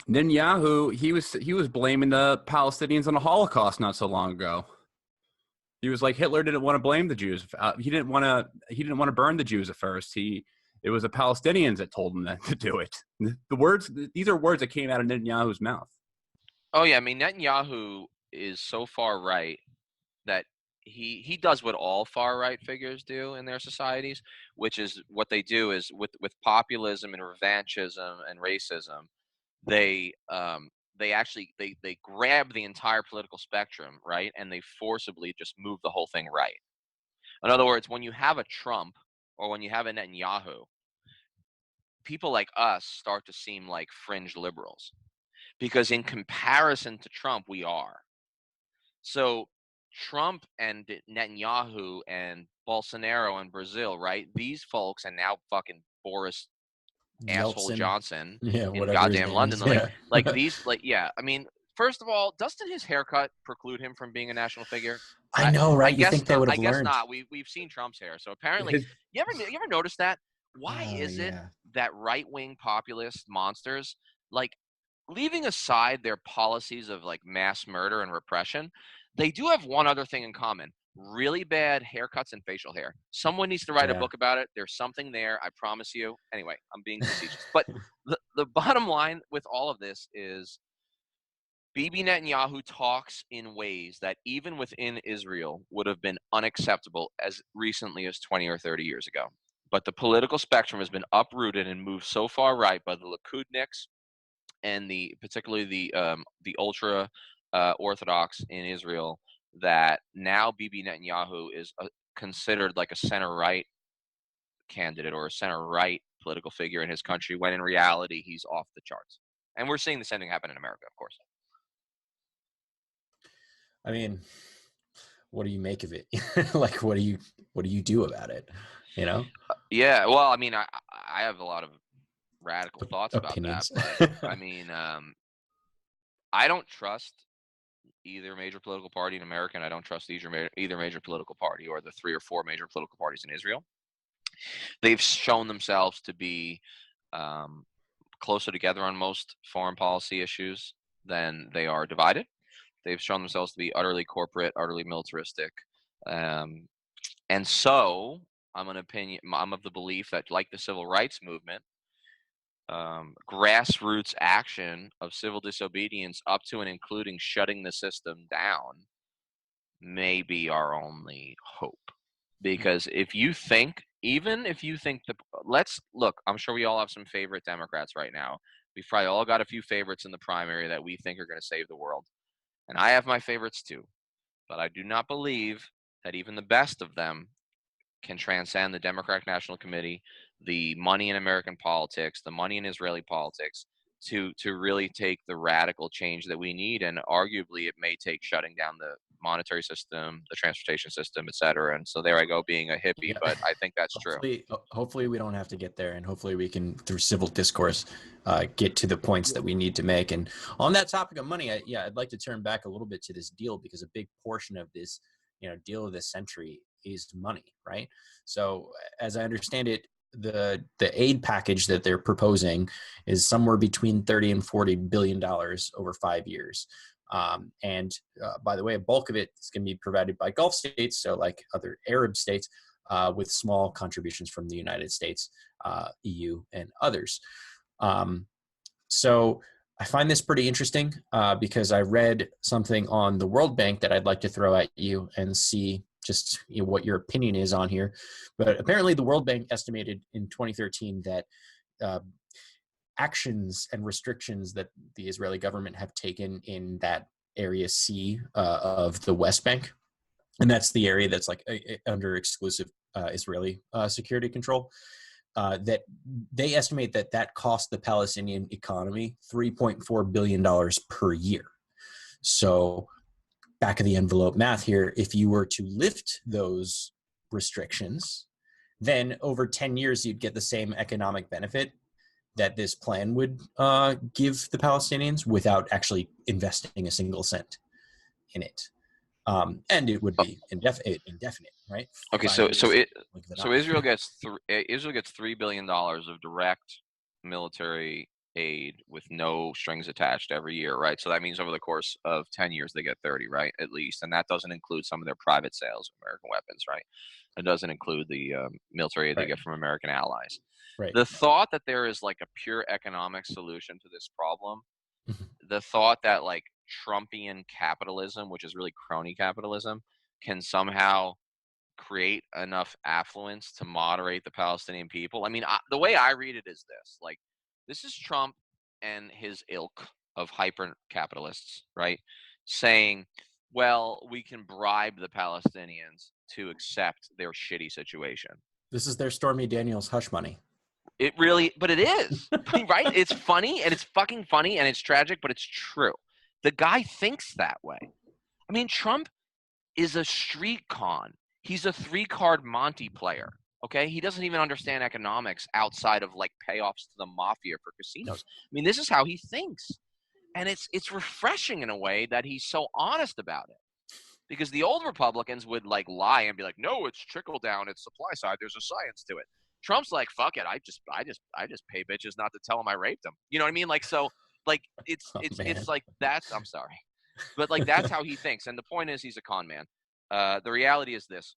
Netanyahu, he was blaming the Palestinians on the Holocaust not so long ago. He was like, Hitler didn't want to blame the Jews. He didn't want to burn the Jews at first. It was the Palestinians that told him that to do it. These are words that came out of Netanyahu's mouth. Oh yeah, I mean, Netanyahu is so far right that he does what all far right figures do in their societies, which is what they do is with populism and revanchism and racism, they actually grab the entire political spectrum, right, and they forcibly just move the whole thing right. In other words, when you have a Trump or when you have a Netanyahu, people like us start to seem like fringe liberals, because in comparison to Trump, we are. So Trump and Netanyahu and Bolsonaro in Brazil, right? These folks, and now fucking Boris asshole Johnson in goddamn London, like these, like, yeah. I mean, first of all, doesn't his haircut preclude him from being a national figure? I know, right? You think they would have learned? I guess not. We've seen Trump's hair, so apparently, you ever notice that? Why is it that right-wing populist monsters, like, leaving aside their policies of like mass murder and repression, they do have one other thing in common: really bad haircuts and facial hair. Someone needs to write a book about it. There's something there, I promise you. Anyway, I'm being facetious. But the bottom line with all of this is Bibi Netanyahu talks in ways that even within Israel would have been unacceptable as recently as 20 or 30 years ago. But the political spectrum has been uprooted and moved so far right by the Likudniks and particularly the ultra Orthodox in Israel, that now Bibi Netanyahu is considered like a center-right candidate or a center-right political figure in his country, when in reality he's off the charts. And we're seeing the same thing happen in America, of course. I mean, what do you make of it? Like, what do you do about it? You know? Yeah. Well, I mean, I have a lot of radical thoughts Opinions. about that, but I mean, I don't trust either major political party in America, and I don't trust either major political party or the 3 or 4 major political parties in Israel. They've shown themselves to be closer together on most foreign policy issues than they are divided. They've shown themselves to be utterly corporate, utterly militaristic. And so I'm of the belief that, like the civil rights movement, grassroots action of civil disobedience up to and including shutting the system down may be our only hope. Because let's look, I'm sure we all have some favorite Democrats right now. We've probably all got a few favorites in the primary that we think are going to save the world. And I have my favorites too. But I do not believe that even the best of them can transcend the Democratic National Committee, the money in American politics, the money in Israeli politics, to really take the radical change that we need. And arguably it may take shutting down the monetary system, the transportation system, etc. And so there I go being a hippie, Yeah. But I think that's true. Hopefully we don't have to get there, and hopefully we can, through civil discourse, get to the points that we need to make. And on that topic of money, I'd like to turn back a little bit to this deal, because a big portion of this, deal of this century is money, right? So as I understand it, the aid package that they're proposing is somewhere between $30 and $40 billion over 5 years. And by the way, a bulk of it is going to be provided by Gulf states, so like other Arab states, with small contributions from the United States, EU, and others. So I find this pretty interesting because I read something on the World Bank that I'd like to throw at you and see just what your opinion is on here. But apparently the World Bank estimated in 2013 that actions and restrictions that the Israeli government have taken in that area C of the West Bank, and that's the area that's like under exclusive Israeli security control, that they estimate that cost the Palestinian economy $3.4 billion per year. So back of the envelope math here, if you were to lift those restrictions, then over 10 years, you'd get the same economic benefit that this plan would give the Palestinians without actually investing a single cent in it. And it would be indefinite, right? Okay, so Israel gets $3 billion of direct military aid with no strings attached every year, right? So that means over the course of 10 years they get 30, right, at least, and that doesn't include some of their private sales of American weapons, right? It doesn't include the military aid they get from American allies. Right. The thought that there is like a pure economic solution to this problem, the thought that like Trumpian capitalism, which is really crony capitalism, can somehow create enough affluence to moderate the Palestinian people. I mean, the way I read it is this: like, this is Trump and his ilk of hyper capitalists, right, saying, well, we can bribe the Palestinians to accept their shitty situation. This is their Stormy Daniels hush money. It really, but it is, right? It's funny, and it's fucking funny, and it's tragic, but it's true. The guy thinks that way. I mean, Trump is a street con. He's a 3-card Monte player, okay? He doesn't even understand economics outside of, like, payoffs to the mafia for casinos. I mean, this is how he thinks. And it's refreshing in a way that he's so honest about it. Because the old Republicans would, like, lie and be like, no, it's trickle down, it's supply side, there's a science to it. Trump's like, fuck it, I just pay bitches not to tell them I raped them. You know what I mean? Like, so, like, it's like, that's, I'm sorry, but like, that's how he thinks. And the point is, he's a con man. The reality is this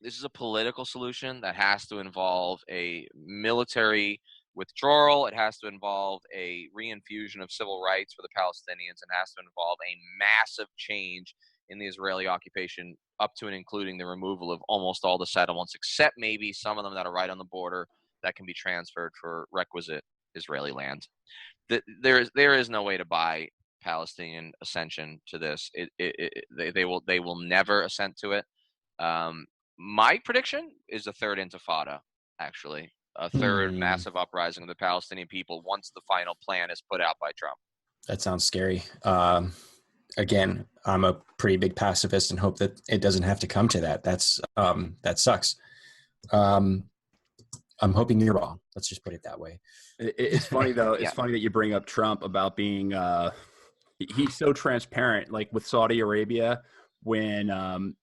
is a political solution that has to involve a military withdrawal. It has to involve a reinfusion of civil rights for the Palestinians, and has to involve a massive change in the Israeli occupation, up to and including the removal of almost all the settlements, except maybe some of them that are right on the border that can be transferred for requisite Israeli land. There is no way to buy Palestinian ascension to this. They will never assent to it. My prediction is a third intifada, actually, a third massive uprising of the Palestinian people once the final plan is put out by Trump. That sounds scary. Again, I'm a pretty big pacifist and hope that it doesn't have to come to that. That sucks. I'm hoping you're wrong. Let's just put it that way. It's funny though. It's funny that you bring up Trump about being, he's so transparent, like with Saudi Arabia, when,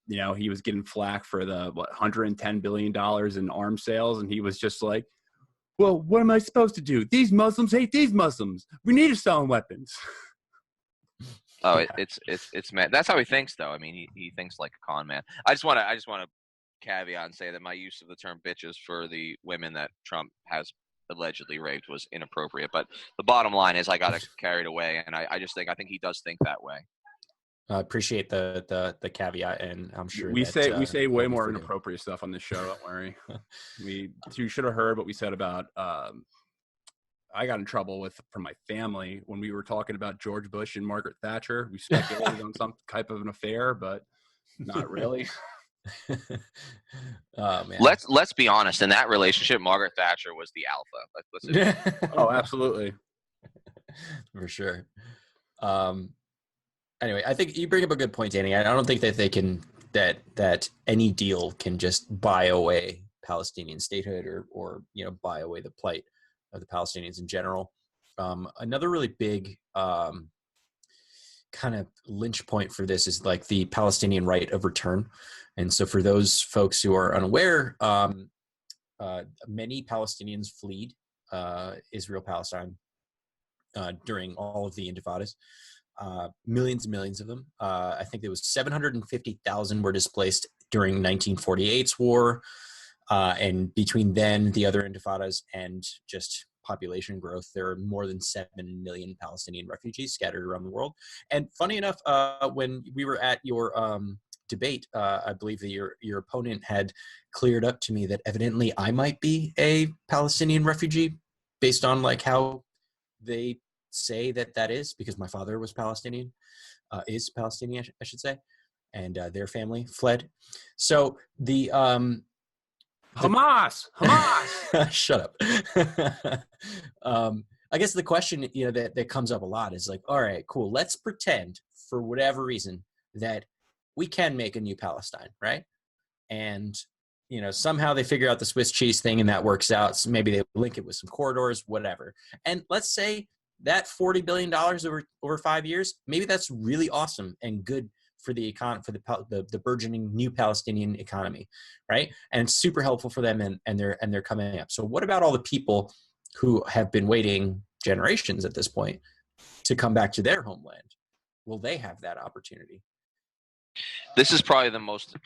he was getting flack for the $110 billion in arms sales. And he was just like, well, what am I supposed to do? These Muslims hate these Muslims. We need to sell them weapons. Oh, it's mad. That's how he thinks, though. I mean, he thinks like a con man. I just want to caveat and say that my use of the term bitches for the women that Trump has allegedly raped was inappropriate. But the bottom line is, I got carried away, and I think he does think that way. I appreciate the caveat, and I'm sure we say way more inappropriate stuff on this show. Don't worry. You should have heard what we said about. I got in trouble from my family when we were talking about George Bush and Margaret Thatcher. We speculated on some type of an affair, but not really. Oh man. Let's be honest. In that relationship, Margaret Thatcher was the alpha. Oh, absolutely. For sure. Anyway, I think you bring up a good point, Danny. I don't think that they can that any deal can just buy away Palestinian statehood or buy away the plight of the Palestinians in general. Another really big kind of lynch point for this is like the Palestinian right of return. And so for those folks who are unaware, many Palestinians fled Israel-Palestine during all of the intifadas. Millions and millions of them. I think there was 750,000 were displaced during 1948's war. And between then, the other intifadas, and just population growth, there are more than 7 million Palestinian refugees scattered around the world. And funny enough, when we were at your debate, I believe that your opponent had cleared up to me that evidently I might be a Palestinian refugee based on like how they say that is, because my father was Palestinian, is Palestinian, I should say, and their family fled. So the Hamas. Shut up. I guess the question that comes up a lot is like, all right, cool. Let's pretend for whatever reason that we can make a new Palestine, right? And somehow they figure out the Swiss cheese thing and that works out. So maybe they link it with some corridors, whatever. And let's say that $40 billion over 5 years, maybe that's really awesome and good for the economy, for the burgeoning new Palestinian economy, right? And it's super helpful for them, and they're coming up. So what about all the people who have been waiting generations at this point to come back to their homeland? Will they have that opportunity? This is probably the most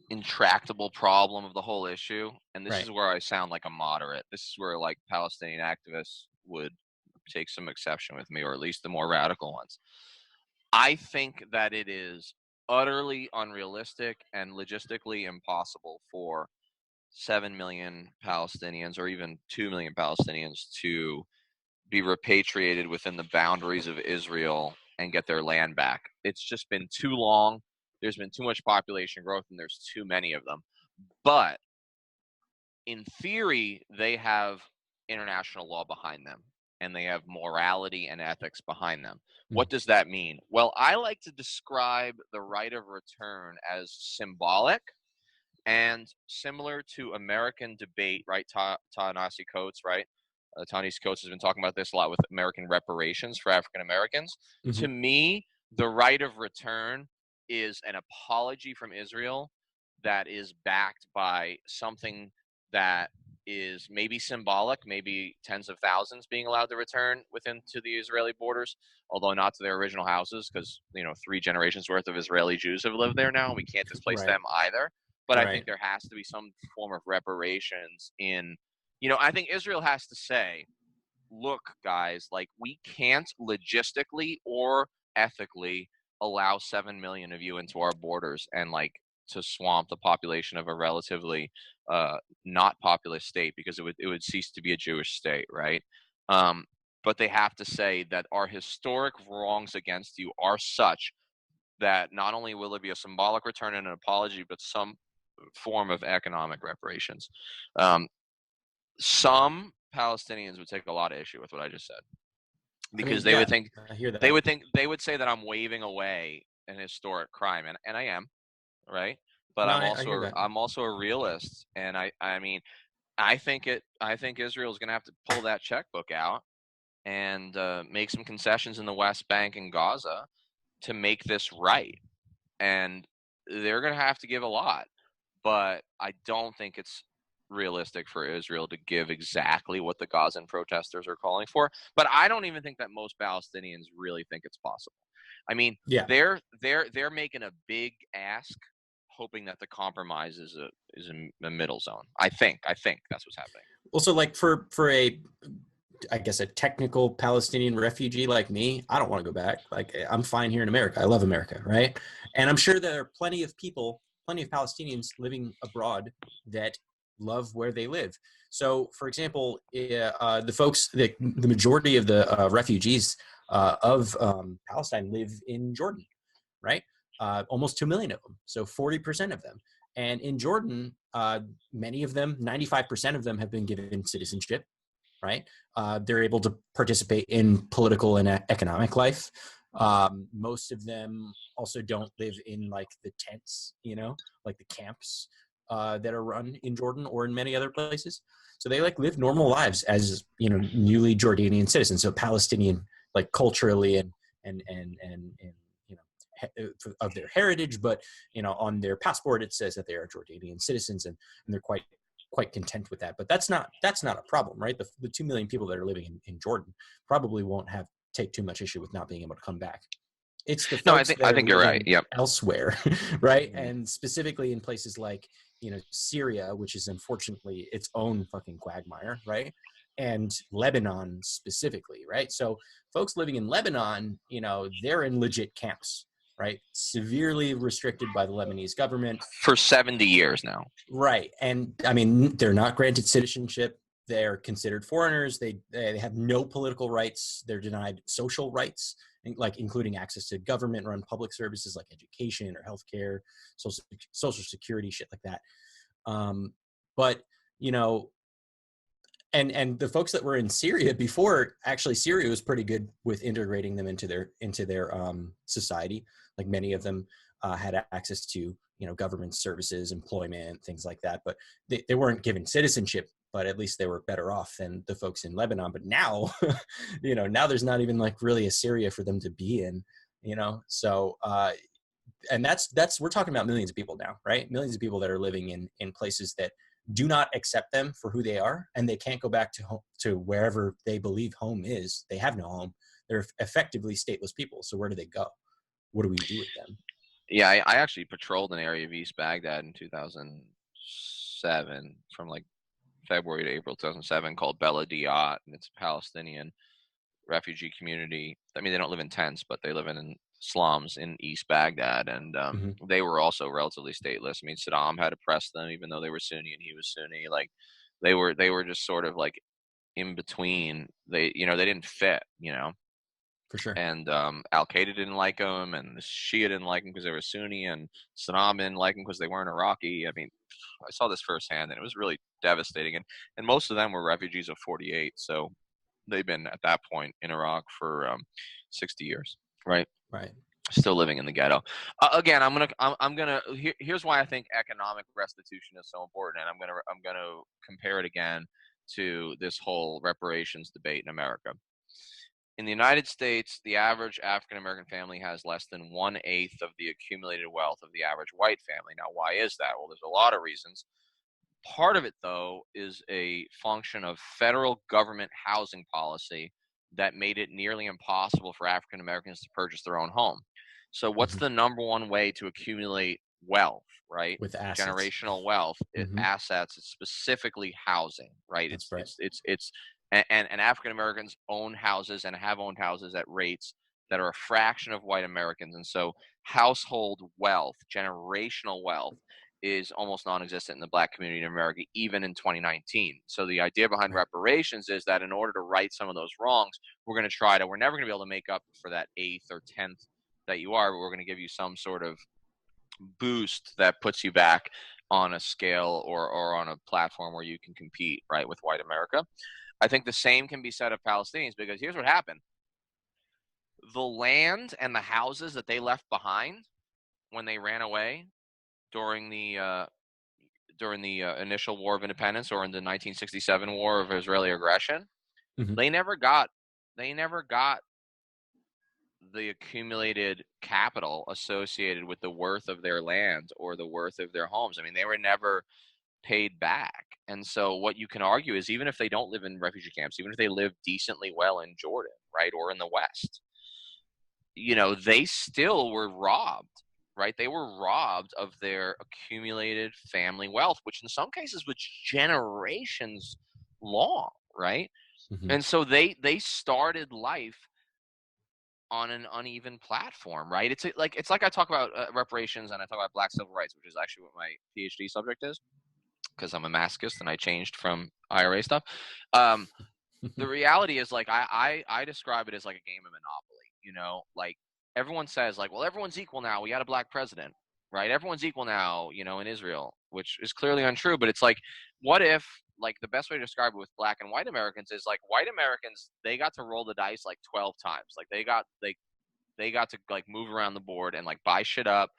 intractable problem of the whole issue, and this is where I sound like a moderate. This is where like Palestinian activists would take some exception with me, or at least the more radical ones. I think that it is utterly unrealistic and logistically impossible for 7 million Palestinians or even 2 million Palestinians to be repatriated within the boundaries of Israel and get their land back. It's just been too long. There's been too much population growth, and there's too many of them. But in theory, they have international law behind them, and they have morality and ethics behind them. What does that mean? Well, I like to describe the right of return as symbolic and similar to American debate, right? Ta-Nehisi Coates, right? Ta-Nehisi Coates has been talking about this a lot with American reparations for African Americans. Mm-hmm. To me, the right of return is an apology from Israel that is backed by something that is maybe symbolic, maybe tens of thousands being allowed to return to the Israeli borders, although not to their original houses, because 3 generations worth of Israeli Jews have lived there now, and we can't displace them either. But I think there has to be some form of reparations in I think Israel has to say, look, guys, like, we can't logistically or ethically allow 7 million of you into our borders and, like, to swamp the population of a relatively not populous state, because it would cease to be a Jewish state, right? But they have to say that our historic wrongs against you are such that not only will it be a symbolic return and an apology, but some form of economic reparations. Some Palestinians would take a lot of issue with what I just said, because they would think I hear that. they would say that I'm waving away an historic crime, and I am, right? But No, I hear that. I'm also a realist, and I mean, I think Israel is going to have to pull that checkbook out and make some concessions in the West Bank and Gaza to make this right, and they're going to have to give a lot. But I don't think it's realistic for Israel to give exactly what the Gazan protesters are calling for. But I don't even think that most Palestinians really think it's possible. I mean, Yeah. they're making a big ask, hoping that the compromise is a middle zone. I think that's what's happening. Also, like for a, I guess, a technical Palestinian refugee like me, I don't want to go back. Like, I'm fine here in America. I love America, right? And I'm sure there are plenty of Palestinians living abroad that love where they live. So, for example, the majority of the refugees of Palestine live in Jordan, right? Almost 2 million of them, so 40% of them. And in Jordan, many of them, 95% of them, have been given citizenship, right? They're able to participate in political and economic life. Most of them also don't live in like the tents, like the camps that are run in Jordan or in many other places. So they like live normal lives as, newly Jordanian citizens. So Palestinian, like culturally and of their heritage, but on their passport it says that they are Jordanian citizens, and they're quite content with that. But that's not a problem, right? The 2 million people that are living in Jordan probably won't take too much issue with not being able to come back. It's the folks I think you're right. Yep. Elsewhere, right? And specifically in places like Syria, which is unfortunately its own fucking quagmire, right? And Lebanon specifically, right? So folks living in Lebanon, they're in legit camps, right? Severely restricted by the Lebanese government for 70 years now. Right. And I mean, they're not granted citizenship. They're considered foreigners. They have no political rights. They're denied social rights, like including access to government-run public services like education or healthcare, social security, shit like that. But and the folks that were in Syria before, actually Syria was pretty good with integrating them into their society. Like many of them had access to government services, employment, things like that. But they weren't given citizenship, but at least they were better off than the folks in Lebanon. But now, now there's not even like really a Syria for them to be in, So, and that's we're talking about millions of people now, right? Millions of people that are living in places that do not accept them for who they are, and they can't go back to home, to wherever they believe home is. They have no home. They're effectively stateless people. So where do they go? What do we do with them? Yeah, I actually patrolled an area of East Baghdad in 2007, from like February to April 2007, called Bella Diat, and it's a Palestinian refugee community. I mean, they don't live in tents, but they live in slums in East Baghdad, and they were also relatively stateless. I mean, Saddam had oppressed them, even though they were Sunni and he was Sunni. Like, they were just sort of like in between. They didn't fit, For sure. And Al-Qaeda didn't like them, and the Shia didn't like them because they were Sunni, and Saddam didn't like them because they weren't Iraqi. I mean, I saw this firsthand, and it was really devastating. And most of them were refugees of 48, so they've been at that point in Iraq for 60 years, right? Right. Still living in the ghetto. Again, here's why I think economic restitution is so important, and I'm gonna compare it again to this whole reparations debate in America. In the United States, the average African-American family has less than 1/8 of the accumulated wealth of the average white family. Now, why is that? Well, there's a lot of reasons. Part of it, though, is a function of federal government housing policy that made it nearly impossible for African Americans to purchase their own home. So what's the number one way to accumulate wealth, right? With assets. Generational wealth, Mm-hmm. assets, specifically housing, right? That's right. And African Americans own houses and have owned houses at rates that are a fraction of white Americans. And so household wealth, generational wealth, is almost non-existent in the black community in America, even in 2019. So the idea behind Right. reparations is that in order to right some of those wrongs, we're never going to be able to make up for that eighth or 10th that you are, but we're going to give you some sort of boost that puts you back on a scale or on a platform where you can compete, right, with white America. I think the same can be said of Palestinians, because here's what happened. The land and the houses that they left behind when they ran away during the initial War of Independence, or in the 1967 War of Israeli aggression, Mm-hmm. they never got the accumulated capital associated with the worth of their land or the worth of their homes. I mean, they were never paid back. And so what you can argue is, even if they don't live in refugee camps, even if they live decently well in Jordan, right, or in the West, they still were robbed, right? They were robbed of their accumulated family wealth, which in some cases was generations long, right? Mm-hmm. And so they started life on an uneven platform, right? It's like I talk about reparations, and I talk about Black civil rights, which is actually what my PhD subject is, because I'm a masochist and I changed from IRA stuff. The reality is, like, I describe it as like a game of Monopoly. Like, everyone says, like, well, everyone's equal now. We got a black president, right? Everyone's equal now, in Israel, which is clearly untrue. But it's like, what if, like, the best way to describe it with black and white Americans is, like, white Americans, they got to roll the dice like 12 times. Like, they got to, like, move around the board and, like, buy shit up.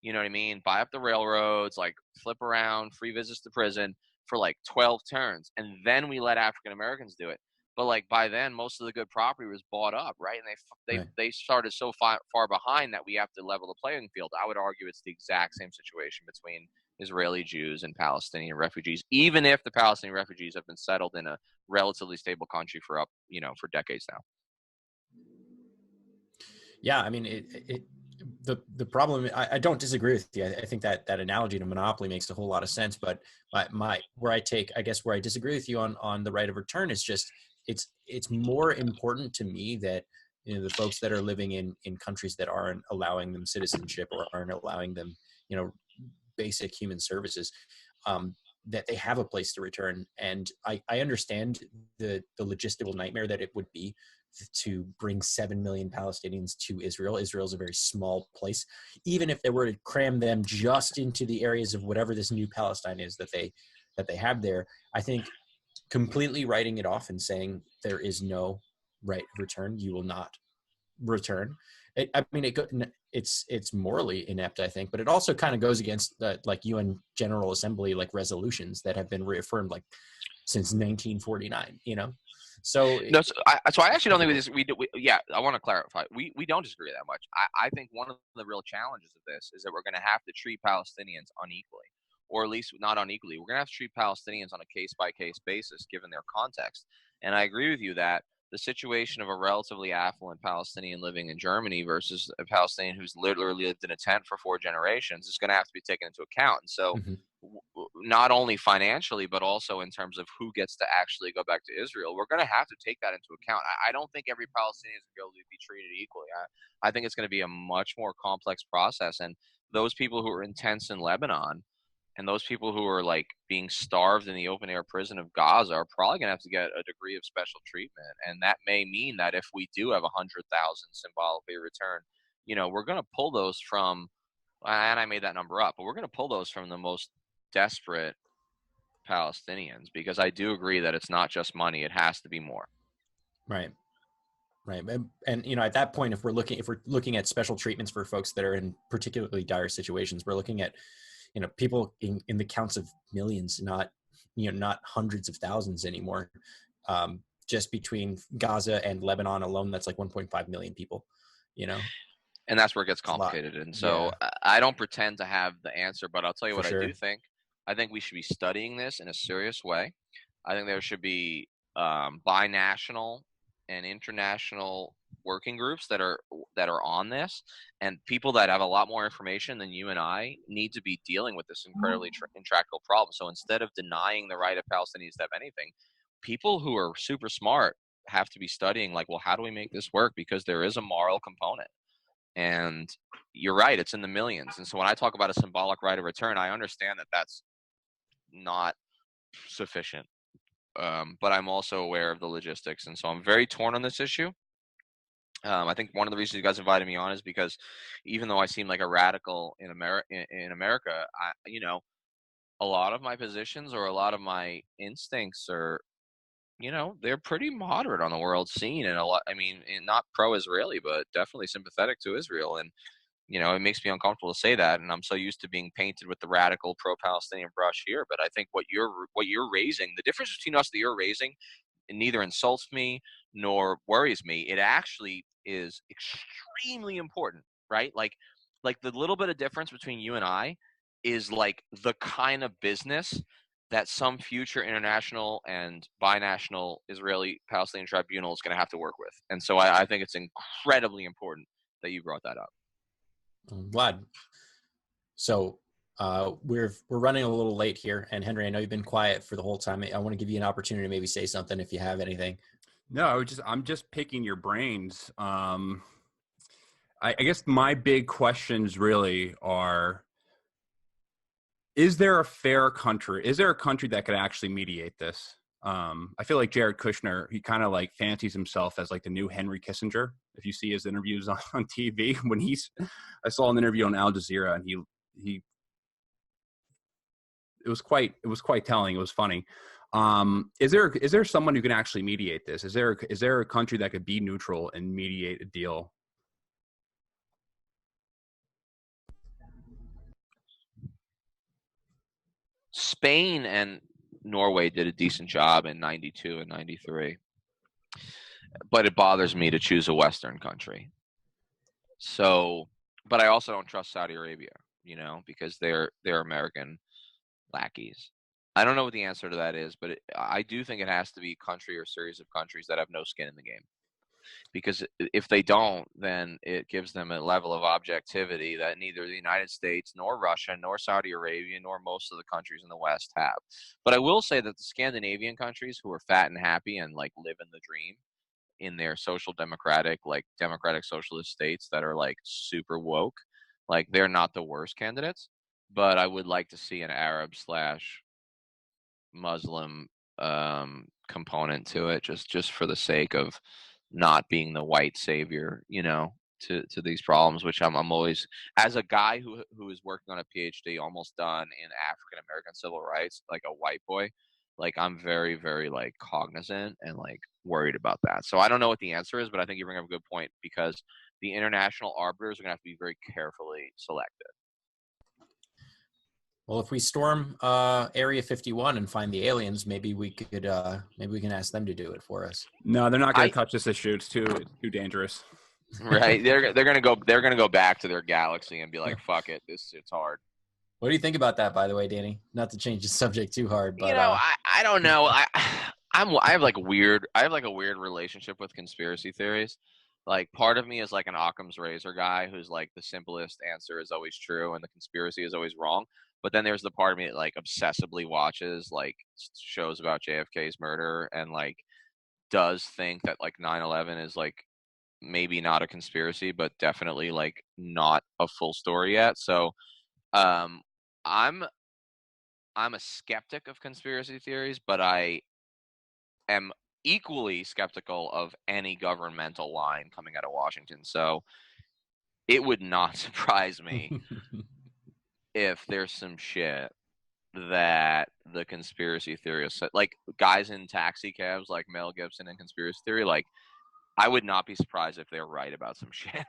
You know what I mean? Buy up the railroads, like, flip around, free visits to prison for like 12 turns. And then we let African Americans do it. But, like, by then, most of the good property was bought up, right? And Right. they started so far behind that we have to level the playing field. I would argue it's the exact same situation between Israeli Jews and Palestinian refugees, even if the Palestinian refugees have been settled in a relatively stable country for decades now. Yeah, I mean, the problem. I don't disagree with you. I think that analogy to monopoly makes a whole lot of sense. But where I disagree with you on the right of return is just it's more important to me that the folks that are living in countries that aren't allowing them citizenship or aren't allowing them basic human services, that they have a place to return. And I understand the logistical nightmare that it would be to bring 7 million Palestinians to Israel. Israel is a very small place. Even if they were to cram them just into the areas of whatever this new Palestine is that they have there, I think completely writing it off and saying there is no right of return, you will not return. It's morally inept, I think, but it also kind of goes against the like UN General Assembly like resolutions that have been reaffirmed like since 1949. So No, so I actually don't think I want to clarify. We don't disagree that much. I think one of the real challenges of this is that we're going to have to treat Palestinians unequally, or at least not unequally. We're going to have to treat Palestinians on a case-by-case basis, given their context. And I agree with you that the situation of a relatively affluent Palestinian living in Germany versus a Palestinian who's literally lived in a tent for 4 generations is going to have to be taken into account. And so not only financially, but also in terms of who gets to actually go back to Israel, we're going to have to take that into account. I don't think every Palestinian is going to be treated equally. I think it's going to be a much more complex process. And those people who are in tents in Lebanon and those people who are like being starved in the open air prison of Gaza are probably going to have to get a degree of special treatment. And that may mean that if we do have 100,000 symbolically returned, we're going to pull those from, and I made that number up, but we're going to pull those from the most desperate Palestinians, because I do agree that it's not just money. It has to be more. Right. And at that point, if we're looking at special treatments for folks that are in particularly dire situations, we're looking at people in the counts of millions, not hundreds of thousands anymore. Just between Gaza and Lebanon alone, that's like 1.5 million people. And that's where it gets complicated. And so I don't pretend to have the answer, but I'll tell you what I do think. I think we should be studying this in a serious way. I think there should be binational and international working groups that are on this, and people that have a lot more information than you and I need to be dealing with this incredibly intractable problem. So instead of denying the right of Palestinians to have anything, people who are super smart have to be studying, like, well, how do we make this work? Because there is a moral component. And you're right, it's in the millions. And so when I talk about a symbolic right of return, I understand that that's not sufficient. But I'm also aware of the logistics. And so I'm very torn on this issue. I think one of the reasons you guys invited me on is because even though I seem like a radical in America, a lot of my positions or a lot of my instincts are, they're pretty moderate on the world scene. And not pro-Israeli, but definitely sympathetic to Israel. And, it makes me uncomfortable to say that. And I'm so used to being painted with the radical pro-Palestinian brush here. But I think what you're raising, the difference between us that you're raising, it neither insults me nor worries me. It actually is extremely important, right? Like the little bit of difference between you and I is like the kind of business that some future international and binational Israeli-Palestinian tribunal is going to have to work with. And so I think it's incredibly important that you brought that up. I'm glad. So we're running a little late here, and Henry, I know you've been quiet for the whole time. I want to give you an opportunity to maybe say something if you have anything. No, I'm just picking your brains. I guess my big questions really are: is there a fair country? Is there a country that could actually mediate this? I feel like Jared Kushner, he kind of like fancies himself as like the new Henry Kissinger. If you see his interviews on TV, I saw an interview on Al Jazeera, and it was quite telling. It was funny. Is there someone who can actually mediate this? Is there a country that could be neutral and mediate a deal? Spain and Norway did a decent job in 92 and 93. But it bothers me to choose a Western country. So, but I also don't trust Saudi Arabia, because they're American lackeys. I don't know what the answer to that is, but I do think it has to be a country or series of countries that have no skin in the game. Because if they don't, then it gives them a level of objectivity that neither the United States nor Russia nor Saudi Arabia nor most of the countries in the West have. But I will say that the Scandinavian countries who are fat and happy and like live in the dream in their social democratic socialist states that are like super woke, like they're not the worst candidates. But I would like to see an Arab/Muslim component to it, just for the sake of not being the white savior, to these problems, which I'm always, as a guy who is working on a PhD almost done in African American civil rights, like a white boy, like I'm very, very like cognizant and like worried about that. So I don't know what the answer is, but I think you bring up a good point, because the international arbiters are going to have to be very carefully selected. Well, if we storm Area 51 and find the aliens, maybe we can ask them to do it for us. No, they're not going to touch this issue. It's too dangerous. Right? They're gonna go back to their galaxy and be like, "Fuck it, it's hard." What do you think about that, by the way, Danny? Not to change the subject too hard, but I don't know. I have like a weird relationship with conspiracy theories. Like, part of me is like an Occam's razor guy who's like, the simplest answer is always true and the conspiracy is always wrong. But then there's the part of me that like obsessively watches like shows about JFK's murder and like does think that like 9/11 is like maybe not a conspiracy, but definitely like not a full story yet. So I'm a skeptic of conspiracy theories, but I am equally skeptical of any governmental line coming out of Washington. So it would not surprise me if there's some shit that the conspiracy theorists, like guys in taxi cabs like Mel Gibson in Conspiracy Theory, like I would not be surprised if they're right about some shit.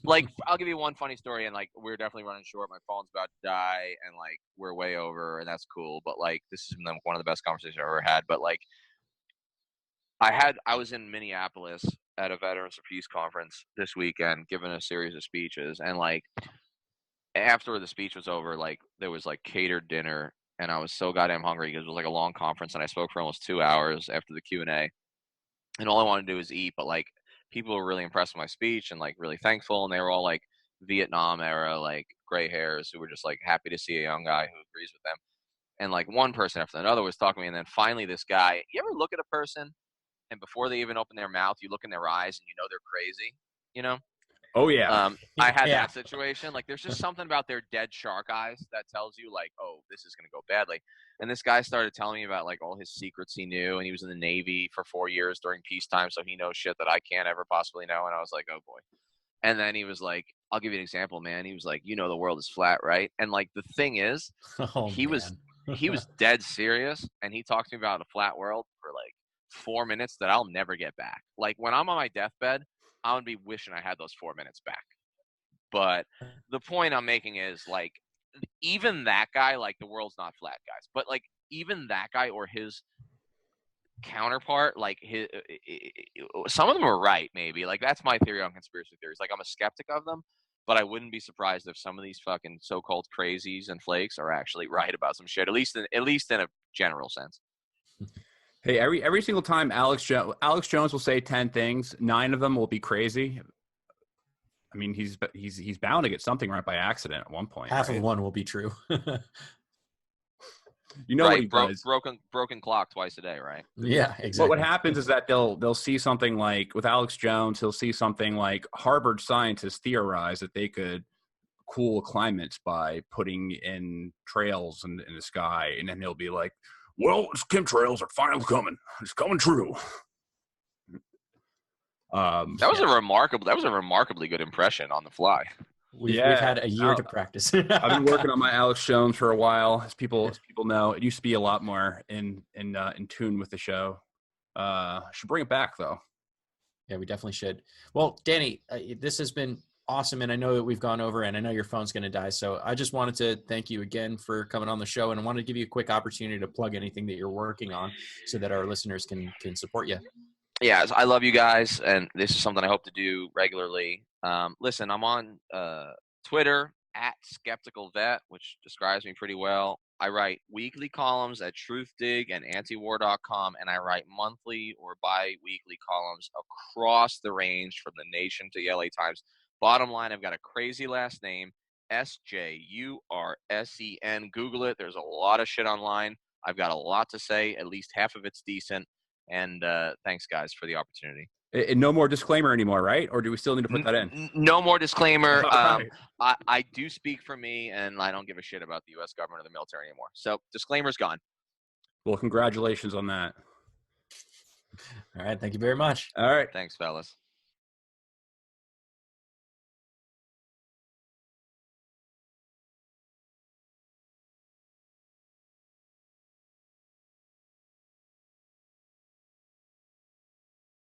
Like, I'll give you one funny story, and like we're definitely running short. My phone's about to die, and like we're way over, and that's cool. But like this is one of the best conversations I've ever had. But like I was in Minneapolis at a Veterans for Peace conference this weekend, giving a series of speeches, and like after the speech was over, like there was like catered dinner, and I was so goddamn hungry because it was like a long conference, and I spoke for almost 2 hours after the Q&A, and all I wanted to do was eat. But like people were really impressed with my speech and like really thankful, and they were all like Vietnam era, like gray hairs, who were just like happy to see a young guy who agrees with them. And like one person after another was talking to me, and then finally this guy. You ever look at a person and before they even open their mouth, you look in their eyes and you know they're crazy, you know? Oh yeah. I had Yeah. that situation. Like, there's just something about their dead shark eyes that tells you, like, oh, this is going to go badly. And this guy started telling me about, like, all his secrets he knew. And he was in the Navy for 4 years during peacetime, so he knows shit that I can't ever possibly know. And I was like, oh, boy. And then he was like, I'll give you an example, man. He was like, you know the world is flat, right? And, like, the thing is, Oh, he was dead serious. And he talked to me about a flat world for, like, 4 minutes that I'll never get back. Like, when I'm on my deathbed, I'm going to be wishing I had those 4 minutes back. But the point I'm making is, like, even that guy, like, the world's not flat, guys. But, like, even that guy or his counterpart, like, some of them are right, maybe. Like, that's my theory on conspiracy theories. Like, I'm a skeptic of them, but I wouldn't be surprised if some of these fucking so-called crazies and flakes are actually right about some shit, at least in a general sense. Hey, every single time Alex Jones will say 10 things, 9 of them will be crazy. I mean, he's bound to get something right by accident at one point. Half right? of one will be true. You know right, what he does. Broken clock twice a day, right? Yeah, exactly. What happens is that they'll see something like, with Alex Jones, he'll see something like Harvard scientists theorize that they could cool climates by putting in trails in the sky, and then he'll be like, well, chemtrails are finally coming. It's coming true. That was a remarkably good impression on the fly. We've had a year to practice. I've been working on my Alex Jones for a while, as people know. It used to be a lot more in tune with the show. Should bring it back though. Yeah, we definitely should. Well, Danny, this has been awesome, and I know that we've gone over, and I know your phone's going to die. So I just wanted to thank you again for coming on the show, and I wanted to give you a quick opportunity to plug anything that you're working on, so that our listeners can support you. Yeah, I love you guys, and this is something I hope to do regularly. Listen, I'm on Twitter @SkepticalVet, which describes me pretty well. I write weekly columns at TruthDig and Antiwar.com, and I write monthly or bi-weekly columns across the range from The Nation to the LA Times. Bottom line, I've got a crazy last name, Sjursen. Google it. There's a lot of shit online. I've got a lot to say. At least half of it's decent. And thanks, guys, for the opportunity. And no more disclaimer anymore, right? Or do we still need to put that in? No more disclaimer. Right. I do speak for me, and I don't give a shit about the U.S. government or the military anymore. So disclaimer's gone. Well, congratulations on that. All right. Thank you very much. All right. Thanks, fellas.